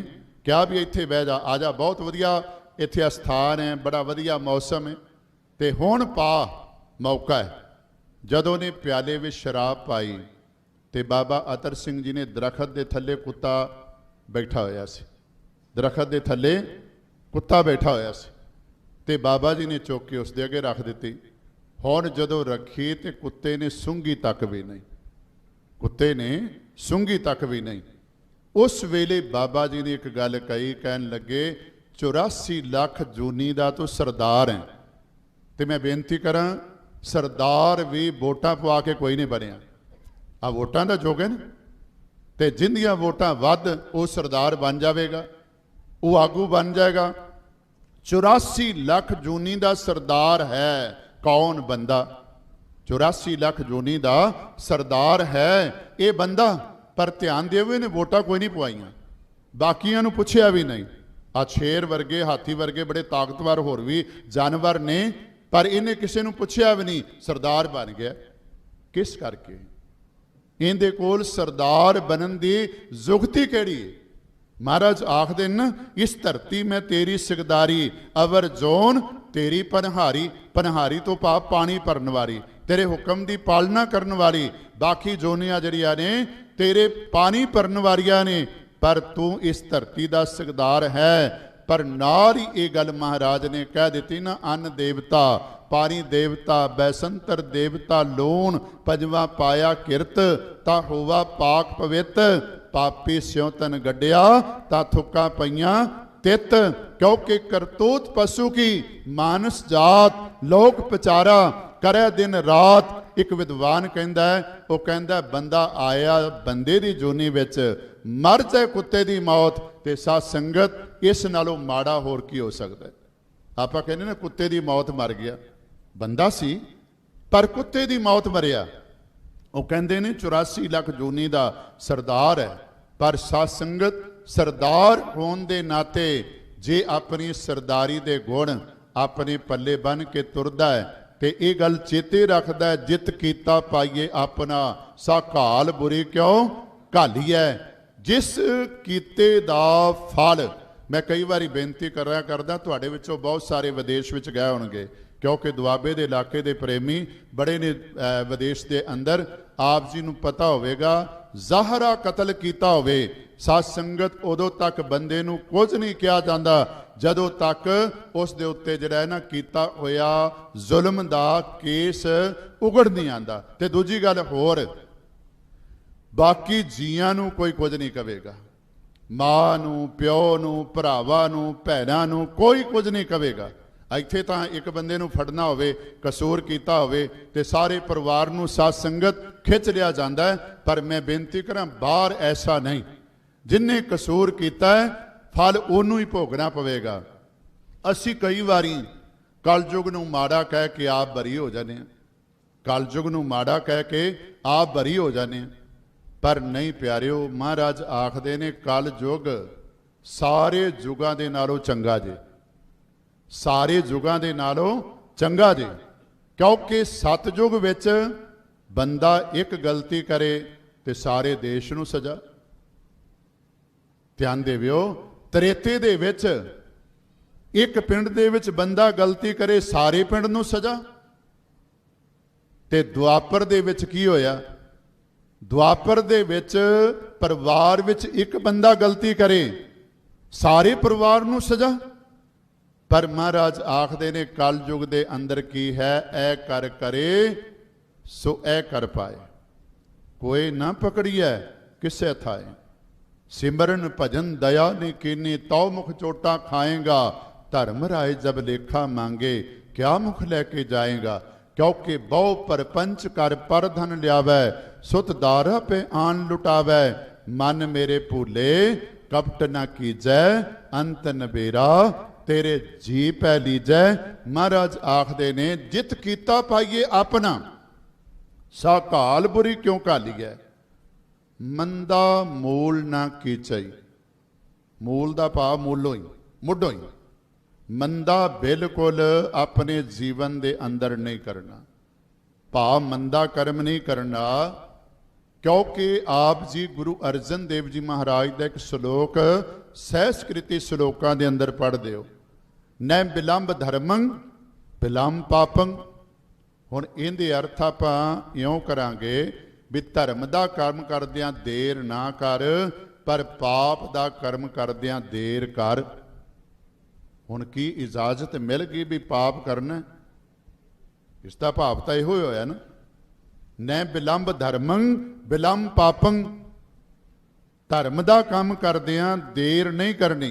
कहा भी इत्थे बह जा, आ जा, बहुत वधिया इत्थे स्थान है, बड़ा वधिया मौसम है, ते हुण पा मौका है। जदों ने प्याले विच शराब पाई ते बाबा अतर सिंह जी ने दरख्त के थल्ले कुत्ता बैठा होया सी, दरख्त के थल्ले कुत्ता बैठा होया सी, ते बाबा जी ने चुक के उसके अगे रख दी। हुण जदों रखी ते कुत्ते ने सूंघी तक भी नहीं, कुत्ते ने सूंघी तक भी नहीं। उस वेले बाबा जी ने एक गल कही, कहन लगे 84 लाख जूनी का तू सरदार है, तो मैं बेनती करा सरदार भी वोटां पवा के कोई नहीं बनया। आ वोटां दा जोग है ना, ते जिंदियां वोटां वध वो सरदार बन जाएगा, वो आगू बन जाएगा। 84 लाख जूनी का सरदार है कौन बंदा, 84 लाख जूनी का सरदार है ये बंदा। पर ध्यान दिओ इन्हें वोटां कोई नहीं पवाइयां, बाकियां नूं पुछया भी नहीं। आ शेर वर्गे हाथी वर्गे बड़े ताकतवर होर भी जानवर ने, पर इन्हें किसी नूं पुछया भी नहीं, सरदार बन गया। किस करके? इहदे कोल सरदार बनन दी जुगती केड़ी है? महाराज आखदे न, इस धरती में तेरी सिकदारी, अवर जोन तेरी पनहारी। पनहारी तो पाप पानी भरन वाली, तेरे हुक्म की पालना करन वाली। बाकी जोनियां जड़ियां ने तेरे पानी भरन वालियां ने, पर तू इस धरती का सिकदार है। पर नाल ही ये गल महाराज ने कह दी ना, अन्न देवता, पानी देवता, बैसंतर देवता, लोन पंजवा पाया किरत, ता होवा पाक पवित। पापी स्यों तन गड्डिया, ता थुक्का पईयां तित। क्योंकि करतूत पशु की, मानस जात लोक पचारा, करे दिन रात। एक विद्वान कहता है, वो कहता बंदा आया बंदे की जोनी विच, मर जाए कुत्ते की मौत, ते साथ संगत इस नालों माड़ा होर की हो सकता है। आप कहने ना कुत्ते की मौत मर गया, बंदा सी पर कुत्ते की मौत मरिया। वो कहते ने 84 लाख जूनी का सरदार है, पर साध संगत सरदार होने के नाते जे अपनी सरदारी के गुण अपने पल्ले बन के तुरदा है तो ये गल चेते रखता है, जित कीता पाइए अपना सा घाल बुरी क्यों घाली है। जिस कीते दा फल, मैं कई बार बेनती करा करदा, तुहाडे विचों बहुत सारे विदेश विच गए होणगे, क्योंकि दुआबे के इलाके के प्रेमी बड़े ने विदेश के अंदर। आप जी नूं पता होवेगा, ज़ाहरा कतल कीता होवे, साध संगत उदों तक बंदे नूं कुछ नहीं कहा जाता जदों तक उस दे उत्ते जिहड़ा है ना कीता होया जुल्म दा केस उगड़ नहीं आंदा। ते दूजी गल होर, बाकी जियां नूं कोई कुछ नहीं कहेगा, मां नूं, प्यो नूं, भरावां नूं, भैणां नूं कोई कुछ नहीं कहेगा। ਇੱਥੇ ਤਾਂ ਇੱਕ ਬੰਦੇ ਨੂੰ ਫੜਨਾ ਹੋਵੇ, ਕਸੂਰ ਕੀਤਾ ਹੋਵੇ ਤੇ ਸਾਰੇ ਪਰਿਵਾਰ ਨੂੰ ਸਾਧ ਸੰਗਤ ਖਿੱਚ ਲਿਆ ਜਾਂਦਾ ਹੈ। ਪਰ ਮੈਂ ਬੇਨਤੀ ਕਰਾਂ, ਬਾਹਰ ਐਸਾ ਨਹੀਂ। ਜਿਨਨੇ ਕਸੂਰ ਕੀਤਾ ਹੈ ਫਲ ਉਹਨੂੰ ਹੀ ਭੋਗਣਾ ਪਵੇਗਾ। ਅਸੀਂ ਕਈ ਵਾਰੀ ਕਲਯੁਗ ਨੂੰ ਮਾੜਾ ਕਹਿ ਕੇ ਆਪ ਬਰੀ ਹੋ ਜਾਂਦੇ ਹਾਂ, ਕਲਯੁਗ ਨੂੰ ਮਾੜਾ ਕਹਿ ਕੇ ਆਪ ਬਰੀ ਹੋ ਜਾਂਦੇ ਹਾਂ। ਪਰ ਨਹੀਂ ਪਿਆਰਿਓ, ਮਹਾਰਾਜ ਆਖਦੇ ਨੇ ਕਲਯੁਗ ਸਾਰੇ ਯੁਗਾਂ ਦੇ ਨਾਲੋਂ ਚੰਗਾ ਜੇ, ਸਾਰੇ ਯੁਗਾਂ ਦੇ ਨਾਲੋਂ ਚੰਗਾ ਜੇ। ਕਿਉਂਕਿ ਸਤਯੁਗ ਵਿੱਚ ਬੰਦਾ ਇੱਕ ਗਲਤੀ ਕਰੇ ਤੇ ਸਾਰੇ ਦੇਸ਼ ਨੂੰ ਸਜ਼ਾ। ਧਿਆਨ ਦੇਵਿਓ, ਤ੍ਰੇਤੇ ਦੇ ਵਿੱਚ ਇੱਕ ਪਿੰਡ ਦੇ ਵਿੱਚ ਬੰਦਾ ਗਲਤੀ ਕਰੇ, ਸਾਰੇ ਪਿੰਡ ਨੂੰ ਸਜ਼ਾ। ਤੇ ਦੁਆਪਰ ਦੇ ਵਿੱਚ ਕੀ ਹੋਇਆ? ਦੁਆਪਰ ਦੇ ਵਿੱਚ ਪਰਿਵਾਰ ਵਿੱਚ ਇੱਕ ਬੰਦਾ ਗਲਤੀ ਕਰੇ, ਸਾਰੇ ਪਰਿਵਾਰ ਨੂੰ ਸਜ਼ਾ। पर महाराज आखते ने कलयुग के अंदर की है, ऐ कर करे सो ऐ कर पाए, कोई ना पकड़िए किसे थाए। सिमरन भजन दया ने कीनी, तौ मुख चोटा खाएगा। धर्म राय जब लेखा मांगे, क्या मुख लेके जाएगा। क्योंकि बहु परपंच कर पर धन लियावै, सुत दारा पे आन लुटावै। मन मेरे भूले कपट न कीजै, अंत नबेरा तेरे जी पै लीजै। महाराज आखदे ने जित कीता पाइए अपना, सा घाल बुरी क्यों घाली है। मंदा मूल ना कीचई, मूल दा भाव मूलों ही मुढ़ों ही। मंदा बिल्कुल अपने जीवन दे अंदर नहीं करना, भाव मंदा कर्म नहीं करना। क्योंकि आप जी गुरु अर्जन देव जी महाराज का एक श्लोक सहस्कृति श्लोकां दे अंदर पढ़दे हो, न बिलंब धर्मं बिलंब पापं। हुण इहदे अर्थ आपां इउं करांगे भी धर्म दा कर्म करदियां देर ना कर, पर पाप दा कर्म करदियां देर कर। हुण की इजाजत मिल गई भी पाप करना, इसका भाव तो इहो होया ना, न बिलंब धर्मं बिलंब पापं। धर्म दा काम करदियां देर नहीं करनी,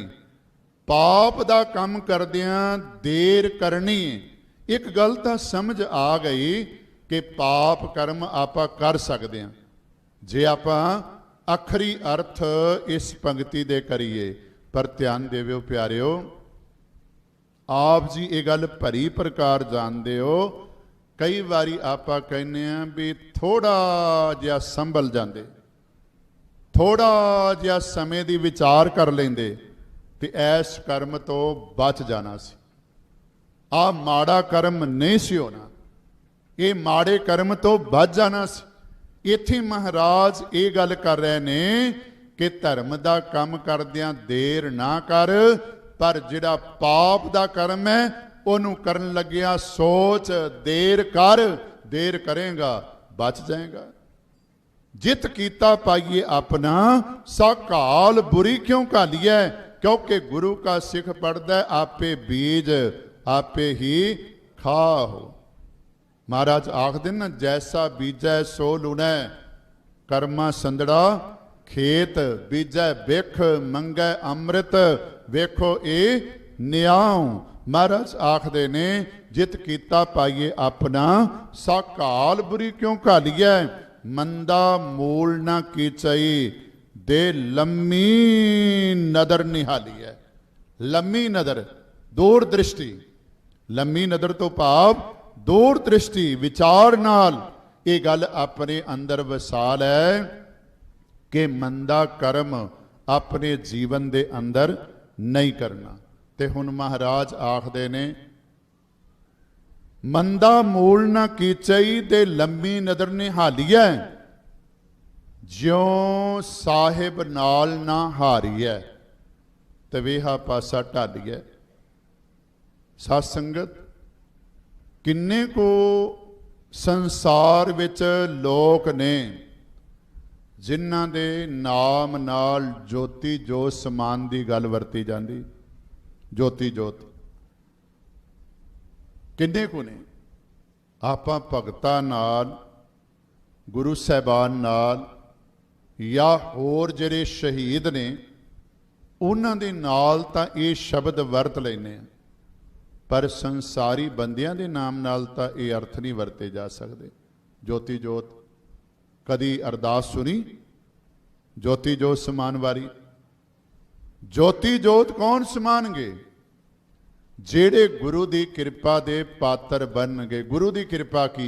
पाप दा काम करदियां देर करनी। एक गल तां समझ आ गई कि पाप कर्म आपां कर सकते हैं जे आपां आखरी अर्थ इस पंक्ति दे करिए। पर ध्यान देविओ प्यारिओ, आप जी ये गल भरी प्रकार जानते हो। कई बारी आपां कहने भी थोड़ा जिहा संभल जाते, थोड़ा जिहा समय दी विचार कर लेंदे ते ऐस कर्म तो बच जाना सी। आ माड़ा कर्म नहीं सी होना, ये माड़े कर्म तो बच जाना सी। इत्थे महाराज ये गल कर रहे ने कि धर्म दा काम करदियां देर ना कर, पर जिहड़ा पाप दा कर्म है ओनू करन लग्गिया सोच देर कर, देर करेगा बच जाएगा। जित कीता पाइए अपना, सा घाल बुरी क्यों घाली है। क्योंकि गुरु का सिख पढ़दा आपे बीज आपे ही खाओ। महाराज आखदे ना, जैसा बीजै सो लुणै, कर्मा संदड़ा खेत बीजै बिख, मंगै अमृत वेखो ए न्याओ। महाराज आखदे ने जित कीता पाइए अपना, सा घाल बुरी क्यों घाली है। मंदा मूल ना कीचई, दे लम्मी नदर निहाली है। लम्मी नदर दूर दृष्टि, लम्मी नदर तो भाव दूर दृष्टि विचार नाल ये गल अपने अंदर वसा लै कि मंदा कर्म अपने जीवन दे अंदर नहीं करना। ते हुण महाराज आखदे ने मंदा मूल ना कीचई ते लंबी नदर निहालीऐ, ज्यों साहिब नाल ना हारीऐ, तवेहा पासा ढालीऐ। साध संगत किन्ने को संसार विच लोक ने जिन्हां दे नाम नाल ज्योति जोत समान दी गल वरती जांदी। ज्योति जोत किन्ने को ने आपां भगतां नाल गुरु साहिबान नाल या होर जिहड़े शहीद ने उन्हां दे नाल तां ये शब्द वरत लैने, पर संसारी बंदियां दे नाम नाल तां ये अर्थ नहीं वरते जा सकते। ज्योति जोत कदी अरदास सुनी ज्योति जोत समान वारी? ज्योति जोत कौन समानगे? जेड़े गुरु दी कृपा दे पात्र बनगे। गुरु दी कृपा की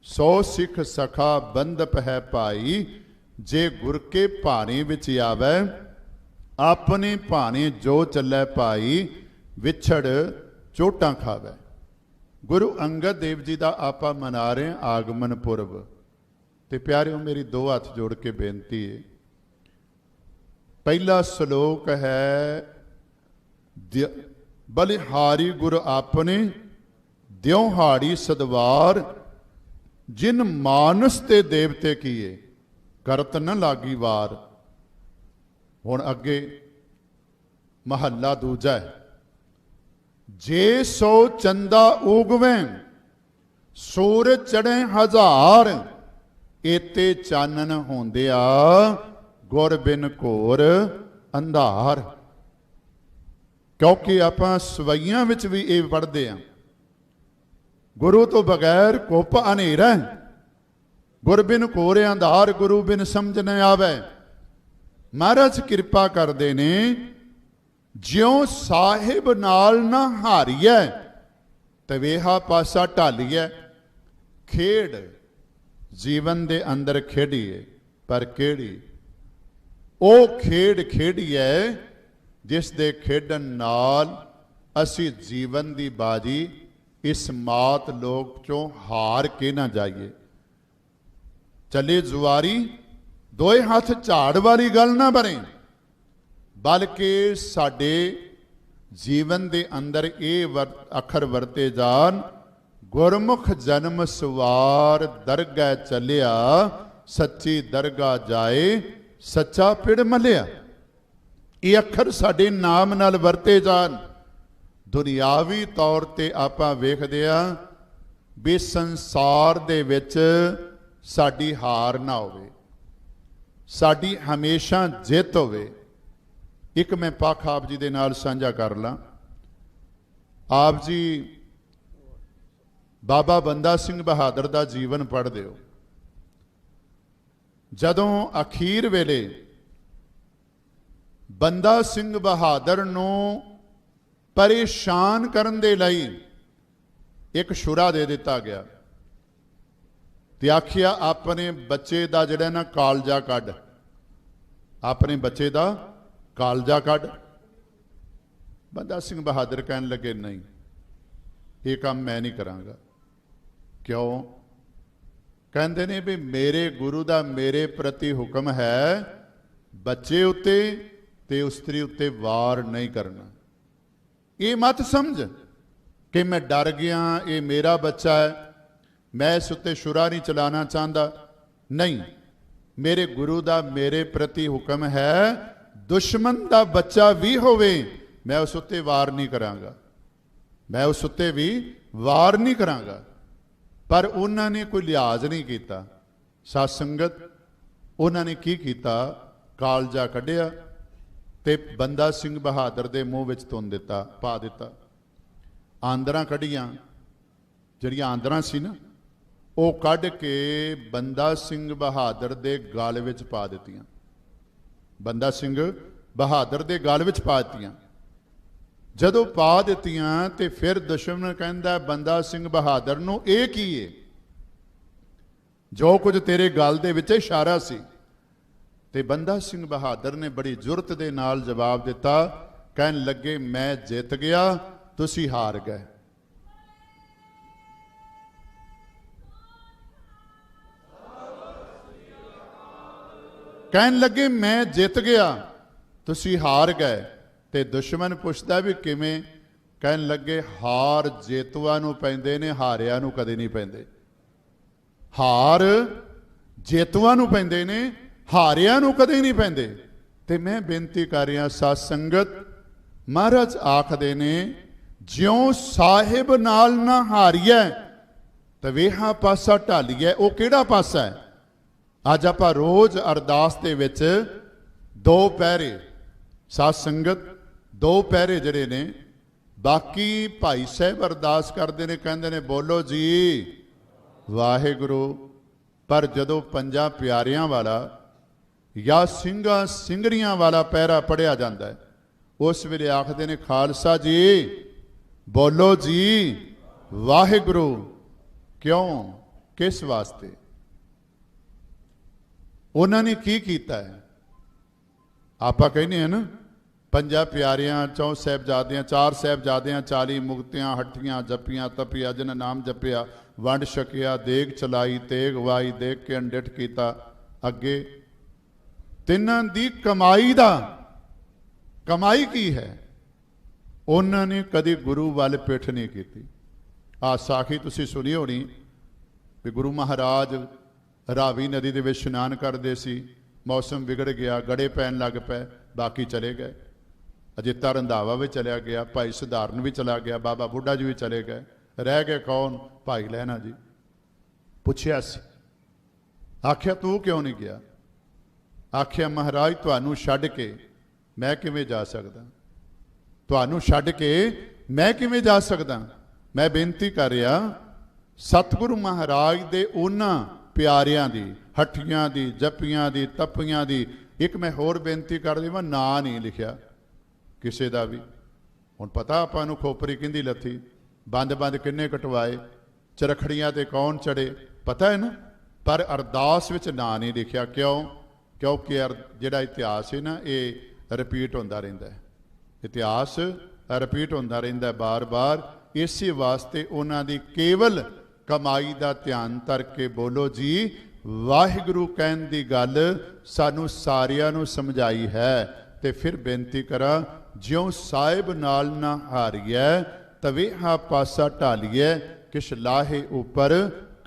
सौ सिख सखा बंदप है भाई, जे गुर के भाने विच आवे अपने भाने जो चलै भाई, विछड़ चोटां खावे। गुरु अंगद देव जी का आपां मना रहे हैं आगमन पुरब। ते प्यारिओ मेरी दो हाथ जोड़ के बेनती है, पहला श्लोक है बलिहारी गुर आपने द्योहाड़ी सदवार, जिन मानस ते देवते किए करत न लागी वार। हुण अगे महला दूजा है, जे सो चंदा उगवें सूरज चढ़े हजार, एते चानन होंदिया गुर बिन घोर अंधार। क्योंकि आपां सवैयां विच भी ये पढ़ते हैं, गुरु तो बगैर कुप हनेरा, गुर बिन घोर अंधार, गुरु बिन समझ न आवे। महाराज कृपा करते ने ज्यों साहिब नाल ना हारीऐ, तवेहा पासा ढालीऐ। खेड जीवन दे अंदर खेड़ीए, पर केड़ी? ओ खेड खेड़ीए जिस दे खेडन नाल असी जीवन दी बाजी इस मात लोक चों हार के ना जाइए। चले जुआरी दोए हाथ झाड़ वाली गल ना बने, बल्कि साडे जीवन दे अंदर ये अखर वरते जान, गुरमुख जन्म सवार दरगाह चलिया, सच्ची दरगाह जाए सच्चा पिड़ मलिया। ये अखर साडे नाम नाल वरते जान। दुनियावी तौर ते आपां वेखदे आ भी संसार दे विच साडी हार ना होवे, साडी हमेशा जित होवे। एक मैं पख आप जी दे नाल साझा कर ला। आप जी बाबा बंदा सिंह बहादुर दा जीवन पढ़दे हो, जदों अखीर वेले बंदा सिंह बहादुर नूं परेशान करन दे लई एक शुरा दे दिता गया ते आखिया अपने बच्चे दा जिहड़ा ना कालजा कढ, अपने बच्चे दा कालजा कढ। बंदा सिंह बहादुर कहन लगे नहीं, ये काम मैं नहीं करांगा। क्यों? कहंदे ने भी मेरे गुरु दा मेरे प्रति हुक्म है बच्चे उत्ते ते उस्त्री उत्ते वार नहीं करना। ये मत समझ कि मैं डर गया, ये मेरा बच्चा है, मैं इस उत्ते शुरा नहीं चलाना चाहता। नहीं, मेरे गुरु दा मेरे प्रति हुक्म है दुश्मन दा बच्चा भी होवे मैं उस उत्ते वार नहीं करांगा, मैं उस उत्ते भी वार नहीं करांगा। पर उन्होंने कोई लिहाज नहीं किया। साध संगत उन्होंने की किया? कालजा कढ़िया ते बंदा सिंह बहादुर दे मूँह विच तुन दिता, पा दिता। आंदरां कढ़ियां, जिहड़ियां आंदरां सी ना, वो कढ़ के बंदा सिंह बहादुर दे गल विच पा दित्तियां। बंदा सिंह बहादुर दे गल विच पा दित्तियां। ਜਦੋਂ ਪਾ ਦਿੱਤੀਆਂ ਤੇ ਫਿਰ ਦੁਸ਼ਮਣ ਕਹਿੰਦਾ ਬੰਦਾ ਸਿੰਘ ਬਹਾਦਰ ਨੂੰ ਇਹ ਕੀ ਏ, ਜੋ ਕੁਝ ਤੇਰੇ ਗੱਲ ਦੇ ਵਿੱਚ ਇਸ਼ਾਰਾ ਸੀ। ਤੇ ਬੰਦਾ ਸਿੰਘ ਬਹਾਦਰ ਨੇ ਬੜੀ ਜੁਰਤ ਦੇ ਨਾਲ ਜਵਾਬ ਦਿੱਤਾ, ਕਹਿਣ ਲੱਗੇ ਮੈਂ ਜਿੱਤ ਗਿਆ, ਤੁਸੀਂ ਹਾਰ ਗਏ। ਕਹਿਣ ਲੱਗੇ ਮੈਂ ਜਿੱਤ ਗਿਆ, ਤੁਸੀਂ ਹਾਰ ਗਏ। ਤੇ ਦੁਸ਼ਮਣ ਪੁੱਛਦਾ ਵੀ ਕਿਵੇਂ? ਕਹਿਣ ਲੱਗੇ ਹਾਰ ਜੇਤੂਆਂ ਨੂੰ ਪੈਂਦੇ ਨੇ, ਹਾਰਿਆਂ ਨੂੰ ਕਦੇ ਨਹੀਂ ਪੈਂਦੇ। ਹਾਰ ਜੇਤੂਆਂ ਨੂੰ ਪੈਂਦੇ ਨੇ, ਹਾਰਿਆਂ ਨੂੰ ਕਦੇ ਨਹੀਂ ਪੈਂਦੇ। ਤੇ ਮੈਂ ਬੇਨਤੀ ਕਰ ਰਿਹਾ ਸਾਧ ਸੰਗਤ, ਮਹਾਰਾਜ ਆਖਦੇ ਨੇ ਜਿਉਂ ਸਾਹਿਬ ਨਾਲ ਨਾ ਹਾਰੀਐ ਤਵੇਹਾ ਪਾਸਾ ਢਾਲੀਐ। ਉਹ ਕਿਹੜਾ ਪਾਸਾ ਹੈ? ਅੱਜ ਆਪਾਂ ਰੋਜ਼ ਅਰਦਾਸ ਦੇ ਵਿੱਚ 2 ਪਹਿਰੇ, ਸਾਧ ਸੰਗਤ 2 ਪਹਿਰੇ ਜਿਹੜੇ ਨੇ, ਬਾਕੀ ਭਾਈ ਸਾਹਿਬ ਅਰਦਾਸ ਕਰਦੇ ਨੇ, ਕਹਿੰਦੇ ਨੇ ਬੋਲੋ ਜੀ ਵਾਹਿਗੁਰੂ। ਪਰ ਜਦੋਂ 5 ਪਿਆਰਿਆਂ ਵਾਲਾ ਜਾਂ ਸਿੰਘਾਂ ਸਿੰਘਣੀਆਂ ਵਾਲਾ ਪਹਿਰਾ ਪੜਿਆ ਜਾਂਦਾ ਹੈ, ਉਸ ਵੇਲੇ ਆਖਦੇ ਨੇ ਖਾਲਸਾ ਜੀ ਬੋਲੋ ਜੀ ਵਾਹਿਗੁਰੂ। ਕਿਉਂ? ਕਿਸ ਵਾਸਤੇ? ਉਹਨਾਂ ਨੇ ਕੀ ਕੀਤਾ ਹੈ? ਆਪਾਂ ਕਹਿੰਦੇ ਹਾਂ ਨਾ 5 ਪਿਆਰਿਆਂ, 4 ਸਾਹਿਬਜ਼ਾਦਿਆਂ, 4 ਸਾਹਿਬਜ਼ਾਦਿਆਂ, 40 ਮੁਕਤਿਆਂ, ਹੱਠੀਆਂ ਜਪੀਆਂ, ਤਪੀਆਂ, ਜਿਨ ਨਾਮ ਜਪਿਆ, ਵੰਡ ਛਕਿਆ, ਦੇਗ ਚਲਾਈ, ਤੇਗ ਵਾਈ, ਦੇਖ ਕੇ ਅੰਡਿਠ ਕੀਤਾ। ਅੱਗੇ ਤਿੰਨਾਂ ਦੀ ਕਮਾਈ ਦਾ, ਕਮਾਈ ਕੀ ਹੈ? ਉਹਨਾਂ ਨੇ ਕਦੇ ਗੁਰੂ ਵੱਲ ਪਿੱਠ ਨਹੀਂ ਕੀਤੀ। ਆ ਸਾਖੀ ਤੁਸੀਂ ਸੁਣੀ ਹੋਣੀ ਵੀ ਗੁਰੂ ਮਹਾਰਾਜ ਰਾਵੀ ਨਦੀ ਦੇ ਵਿੱਚ ਇਸ਼ਨਾਨ ਕਰਦੇ ਸੀ, ਮੌਸਮ ਵਿਗੜ ਗਿਆ, ਗੜੇ ਪੈਣ ਲੱਗ ਪਏ, ਬਾਕੀ ਚਲੇ ਗਏ। ਅਜਿੱਤਾ ਰੰਧਾਵਾ ਵੀ ਚਲਿਆ ਗਿਆ, ਭਾਈ ਸੁਧਾਰਨ ਵੀ ਚਲਾ ਗਿਆ, ਬਾਬਾ ਬੁੱਢਾ ਜੀ ਵੀ ਚਲੇ ਗਏ। ਰਹਿ ਗਏ ਕੌਣ? ਭਾਈ ਲਹਿਣਾ ਜੀ। ਪੁੱਛਿਆ ਸੀ, ਆਖਿਆ ਤੂੰ ਕਿਉਂ ਨਹੀਂ ਗਿਆ? ਆਖਿਆ ਮਹਾਰਾਜ ਤੁਹਾਨੂੰ ਛੱਡ ਕੇ ਮੈਂ ਕਿਵੇਂ ਜਾ ਸਕਦਾ? ਤੁਹਾਨੂੰ ਛੱਡ ਕੇ ਮੈਂ ਕਿਵੇਂ ਜਾ ਸਕਦਾ? ਮੈਂ ਬੇਨਤੀ ਕਰ ਰਿਹਾ ਸਤਿਗੁਰੂ ਮਹਾਰਾਜ ਦੇ ਉਹਨਾਂ ਪਿਆਰਿਆਂ ਦੀ, ਹੱਠੀਆਂ ਦੀ, ਜਪੀਆਂ ਦੀ, ਤਪੀਆਂ ਦੀ। ਇੱਕ ਮੈਂ ਹੋਰ ਬੇਨਤੀ ਕਰ ਦੇਵਾਂ, ਨਾਂ ਨਹੀਂ ਲਿਖਿਆ ਕਿਸੇ ਦਾ ਵੀ। ਹੁਣ ਪਤਾ ਆਪਾਂ ਨੂੰ ਖੋਪਰੀ ਕਿੰਦੀ ਲੱਥੀ, ਬੰਦ ਕਿੰਨੇ ਕਟਵਾਏ, ਚਰਖੜੀਆਂ ਤੇ ਕੌਣ ਚੜੇ, ਪਤਾ ਹੈ ਨਾ। ਪਰ ਅਰਦਾਸ ਵਿੱਚ ਨਾਂ ਨਹੀਂ ਲਿਖਿਆ। ਕਿਉਂ? ਕਿਉਂਕਿ ਜਿਹੜਾ ਇਤਿਹਾਸ ਹੈ ਨਾ, ਇਹ ਰਿਪੀਟ ਹੁੰਦਾ ਰਹਿੰਦਾ ਹੈ। ਇਤਿਹਾਸ ਰਿਪੀਟ ਹੁੰਦਾ ਰਹਿੰਦਾ ਬਾਰ-ਬਾਰ। ਇਸੇ ਵਾਸਤੇ ਉਹਨਾਂ ਦੀ ਕੇਵਲ ਕਮਾਈ ਦਾ ਧਿਆਨ ਧਰ ਕੇ ਬੋਲੋ ਜੀ ਵਾਹਿਗੁਰੂ ਕਹਿਣ ਦੀ ਗੱਲ ਸਾਨੂੰ ਸਾਰਿਆਂ ਨੂੰ ਸਮਝਾਈ ਹੈ। ਤੇ ਫਿਰ ਬੇਨਤੀ ਕਰਾਂ, ਜਿਉਂ ਸਾਹਿਬ ਨਾਲ ਨਾ ਹਾਰੀਐ ਤਵੇਹਾ ਪਾਸਾ ਢਾਲੀਐ, ਕਿਛ ਲਾਹੇ ਉੱਪਰ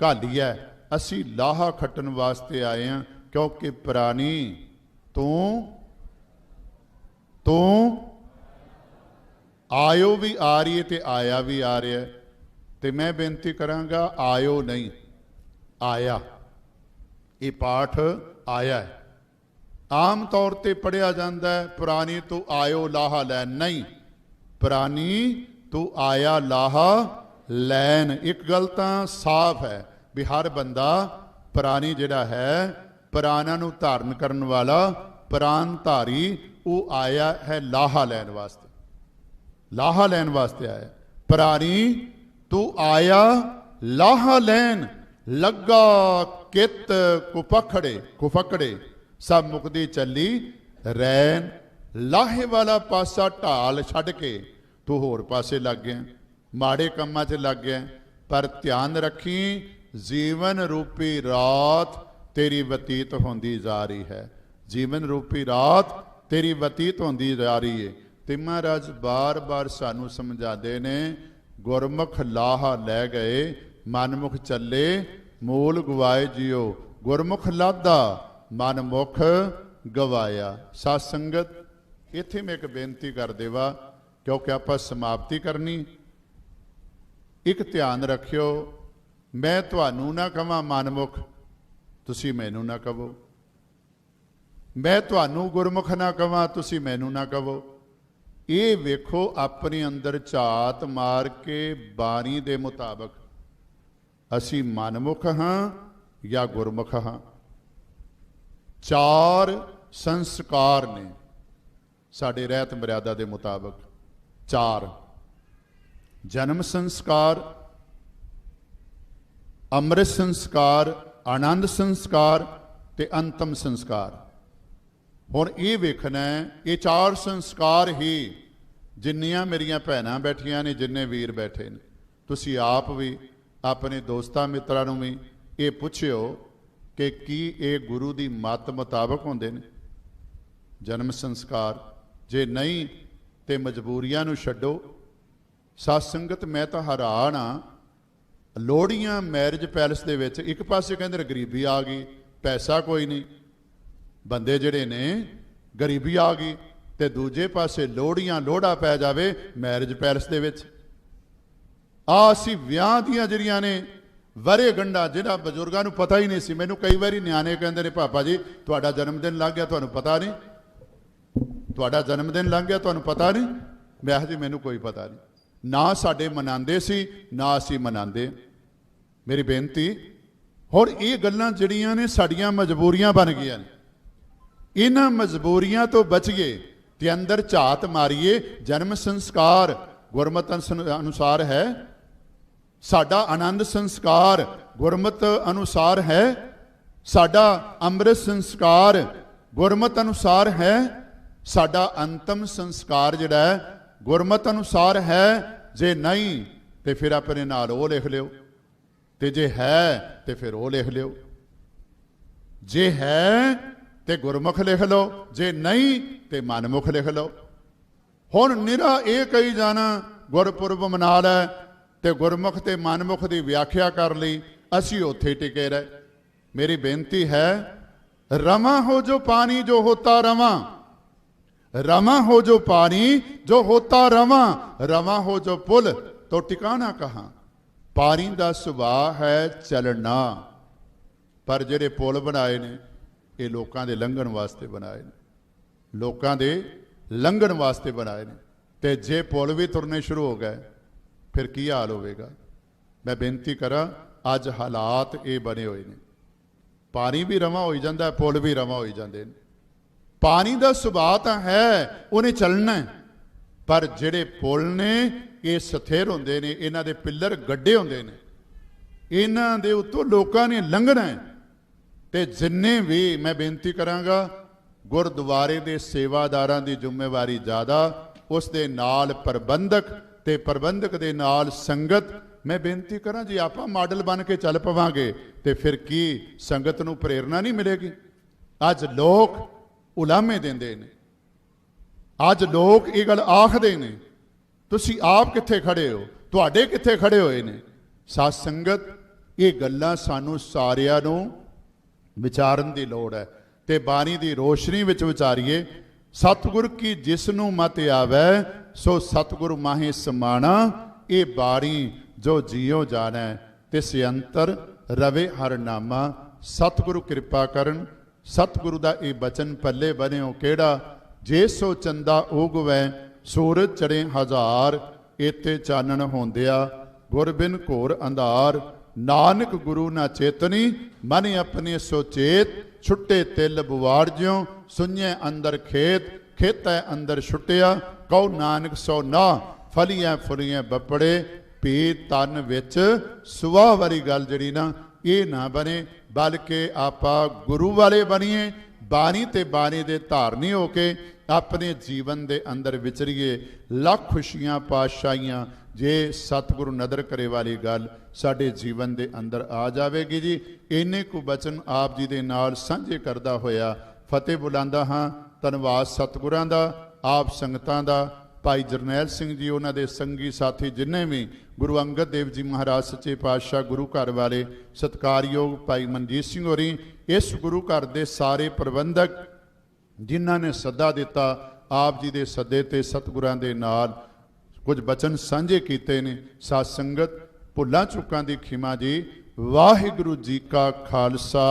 ਘਾਲੀਐ। ਅਸੀਂ ਲਾਹਾ ਖੱਟਣ ਵਾਸਤੇ ਆਏ ਹਾਂ, ਕਿਉਂਕਿ ਪ੍ਰਾਣੀ ਤੂੰ ਆਇਓ ਵੀ ਆ ਰਹੀ ਹੈ ਤੇ ਆਇਆ ਵੀ ਆ ਰਿਹਾ। ਤੇ ਮੈਂ ਬੇਨਤੀ ਕਰਾਂਗਾ ਆਇਓ ਨਹੀਂ, ਆਇਆ। ਇਹ ਪਾਠ ਆਇਆ ਹੈ। ਆਮ ਤੌਰ ਤੇ ਪੜਿਆ ਜਾਂਦਾ ਹੈ ਪ੍ਰਾਣੀ ਤੂੰ ਆਇਓ ਲਾਹਾ ਲੈਣ, ਨਹੀਂ, ਪ੍ਰਾਣੀ ਤੂੰ ਆਇਆ ਲਾਹਾ ਲੈਣ। ਇੱਕ ਗੱਲ ਤਾਂ ਸਾਫ਼ ਹੈ ਵੀ ਹਰ ਬੰਦਾ ਪ੍ਰਾਣੀ ਜਿਹੜਾ ਹੈ, ਪ੍ਰਾਣਾਂ ਨੂੰ ਧਾਰਨ ਕਰਨ ਵਾਲਾ ਪ੍ਰਾਣ ਧਾਰੀ, ਉਹ ਆਇਆ ਹੈ ਲਾਹਾ ਲੈਣ ਵਾਸਤੇ। ਲਾਹਾ ਲੈਣ ਵਾਸਤੇ ਆਇਆ। ਪ੍ਰਾਣੀ ਤੂੰ ਆਇਆ ਲਾਹਾ ਲੈਣ, ਲੱਗਾ ਕਿਤ ਕੁਫਕੜੇ ਸਭ ਮੁਕਦੀ ਚੱਲੀ ਰੈਣ। ਲਾਹੇ ਵਾਲਾ ਪਾਸਾ ਢਾਲ ਛੱਡ ਕੇ ਤੂੰ ਹੋਰ ਪਾਸੇ ਲੱਗ ਗਿਆ, ਮਾੜੇ ਕੰਮਾਂ 'ਚ ਲੱਗ ਗਿਆ। ਪਰ ਧਿਆਨ ਰੱਖੀ ਜੀਵਨ ਰੂਪੀ ਰਾਤ ਤੇਰੀ ਬਤੀਤ ਹੁੰਦੀ ਜਾ ਰਹੀ ਹੈ। ਜੀਵਨ ਰੂਪੀ ਰਾਤ ਤੇਰੀ ਬਤੀਤ ਹੁੰਦੀ ਜਾ ਰਹੀ ਹੈ। ਤੇ ਮਹਾਰਾਜ ਬਾਰ-ਬਾਰ ਸਾਨੂੰ ਸਮਝਾਦੇ ਨੇ, ਗੁਰਮੁਖ ਲਾਹਾ ਲੈ ਗਏ ਮਨਮੁਖ ਚੱਲੇ ਮੂਲ ਗਵਾਏ ਜਿਉ। ਗੁਰਮੁਖ ਲਾਦਾ ਮਨਮੁਖ ਗਵਾਇਆ। ਸਾਧ ਸੰਗਤ ਇੱਥੇ ਮੈਂ ਇੱਕ ਬੇਨਤੀ ਕਰ ਦੇਵਾ, ਕਿਉਂਕਿ ਆਪਾਂ ਸਮਾਪਤੀ ਕਰਨੀ। ਇੱਕ ਧਿਆਨ ਰੱਖਿਓ, ਮੈਂ ਤੁਹਾਨੂੰ ਨਾ ਕਹਾਂ ਮਨਮੁਖ, ਤੁਸੀਂ ਮੈਨੂੰ ਨਾ ਕਹੋ। ਮੈਂ ਤੁਹਾਨੂੰ ਗੁਰਮੁਖ ਨਾ ਕਹਾਂ, ਤੁਸੀਂ ਮੈਨੂੰ ਨਾ ਕਹੋ। ਇਹ ਵੇਖੋ ਆਪਣੇ ਅੰਦਰ ਝਾਤ ਮਾਰ ਕੇ ਬਾਣੀ ਦੇ ਮੁਤਾਬਕ ਅਸੀਂ ਮਨਮੁਖ ਹਾਂ ਜਾਂ ਗੁਰਮੁਖ ਹਾਂ। 4 ਸੰਸਕਾਰ ਨੇ ਸਾਡੇ ਰਹਿਤ ਮਰਿਆਦਾ ਦੇ ਮੁਤਾਬਕ। 4 जन्म संस्कार, अमृत संस्कार, आनंद संस्कार ते अंतम संस्कार। हुण ये वेखना है, ये 4 संस्कार ही जिन्नियां मेरियां भैणां बैठियां ने, जिन्ने वीर बैठे ने, तुसीं आप भी अपने दोस्तां मित्रां नूं भी ये पुछिओ कि की ये गुरु की मत मुताबक होंदे ने। जन्म संस्कार जे नहीं तो मजबूरियां नूं छड्डो। सत संगत मैं तो हैरान हाँ, लोहड़ियां मैरिज पैलेस दे विच एक पासे कहंदे गरीबी आ गई, पैसा कोई नहीं, बंदे जिहड़े ने गरीबी आ गई, ते दूजे पासे लोहड़ियां लोहड़ा पै जावे मैरिज पैलेस दे विच। असीं विआह दियां जिहड़ियां ने वरे गंढा जिन्हां बजुर्गां नूं पता ही नहीं सी। मैनूं कई वारी निआणे कहंदे ने पापा जी तुहाडा जन्मदिन लंघ गया तुहानूं पता नहीं, तुहाडा जन्मदिन लंघ गया तुहानूं पता नहीं। मैं आख जी मैनूं कोई पता नहीं, ना साडे मनांदे सी ना असीं मनांदे। मेरी बेनती हुण ये गल्लां जिहड़ियां ने साडीआं मजबूरियां बन गईआं ने, इन्हां मजबूरियां तो बचिए ते अंदर झात मारीए। जन्म संस्कार गुरमत अनुसार है, साडा आनंद संस्कार गुरमत अनुसार है, साडा अमृत संस्कार गुरमत अनुसार है, साडा अंतम संस्कार जिहड़ा है गुरमत अनुसार है। जे नहीं तो फिर अपने नाल वो लिख लियो, ते जे है तो फिर वो लिख लियो। जे है तो गुरमुख लिख लो, जे नहीं तो मनमुख लिख लो। हुण निरा ये कही जाना गुरपुरब मना लै ते गुरमुख ते मनमुख की व्याख्या कर ली, असी उत्थे टिके रहे। मेरी बेनती है, रमा हो जो पानी जो होता रवा, रमा हो जो पानी जो होता रवा, रवा हो जो पुल तो टिकाना कहाँ। पानी का सुभाव है चलना, पर जेडे पुल बनाए ने ये लोगों के लंघन वास्ते बनाए ने, लोगों के लंघन वास्ते बनाए ने। ते जे पुल भी तुरने शुरू हो गए फिर की हाल होगा। मैं बेनती करा, अज हालात ये बने हुए हैं, पानी भी रवा हो जाता है, पुल भी रवा हो जाते हैं। पानी का सुभाव तो है उन्हें चलना है, पर जेडे पुल ने ये स्थिर होंदे ने, इन्हां दे पिलर गड्ढे होंदे ने, इन्हां दे उत्तों लोकां ने लंघना है। ते जिन्ने भी मैं बेनती करांगा, गुरद्वारे दे सेवादारां दी जिम्मेवारी ज़्यादा, उस दे नाल प्रबंधक ते प्रबंधक दे नाल संगत। मैं बेनती करा जी आप मॉडल बन के चल पवांगे तो फिर की संगत नूं प्रेरणा नहीं मिलेगी। अज लोग उलामे देंदे ने, अज लोग ये गल आखदे ने, तुसीं आप कित्थे खड़े हो, तुहाडे कित्थे खड़े होए ने। साध संगत ये गल्लां सानूं सारिआं नूं विचारन की लोड़ है, ते बाणी की रोशनी विच विचारीए। सतगुर की जिसनूं मत आवे सो सतगुरु माहे समाना, ये बाणी जो जियो जाना तिस अंतर रवे हर नामा। सतगुरु कृपा करन, सतगुरु का ये बचन पल्ले बनिओ केड़ा, जे सो चंदा उगवै सूरज चढ़े हजार, इते चानन होंदिया गुर बिन घोर अंधार। नानक गुरु ना चेतनी मन अपने सोचेत, छुट्टे तिल बुवाड़ ज्यों सुन्ये अंदर खेत, खेतै अंदर छुट्टिया कौ नानक सो ना, फलियां फुलियां बपड़े भी तन विच। सुवाह वाली गल जिहड़ी ना ये ना बने, बल्कि आपां गुरु वाले बनीए, बाणी ते बाणी दे धारनी होके अपने जीवन दे अंदर विचरीए। लख खुशियां पातशाहियां जे सतगुरु नदर करे वाली गल साडे जीवन दे अंदर आ जाएगी जी। इन्ने कु बचन आप जी दे नाल सांझे करदा होया फतेह बुलांदा हाँ। धन्नवाद सतगुरां दा, आप संगतां दा, भाई जरनैल सिंह जी, उन्हां दे संगी साथी जिन्ने भी, गुरु अंगद देव जी महाराज सच्चे पातशाह गुरु घर वाले, सत्कारयोग भाई मनजीत सिंह होरी, इस गुरु घर दे सारे प्रबंधक जिन्हां ने सद्दा दिता, आप जी दे सद्दे ते सतगुरां दे नाल कुछ बचन सांझे कीते ने। साध संगत भुल्लां चुकां दी खिमा जी। वाहिगुरू जी का खालसा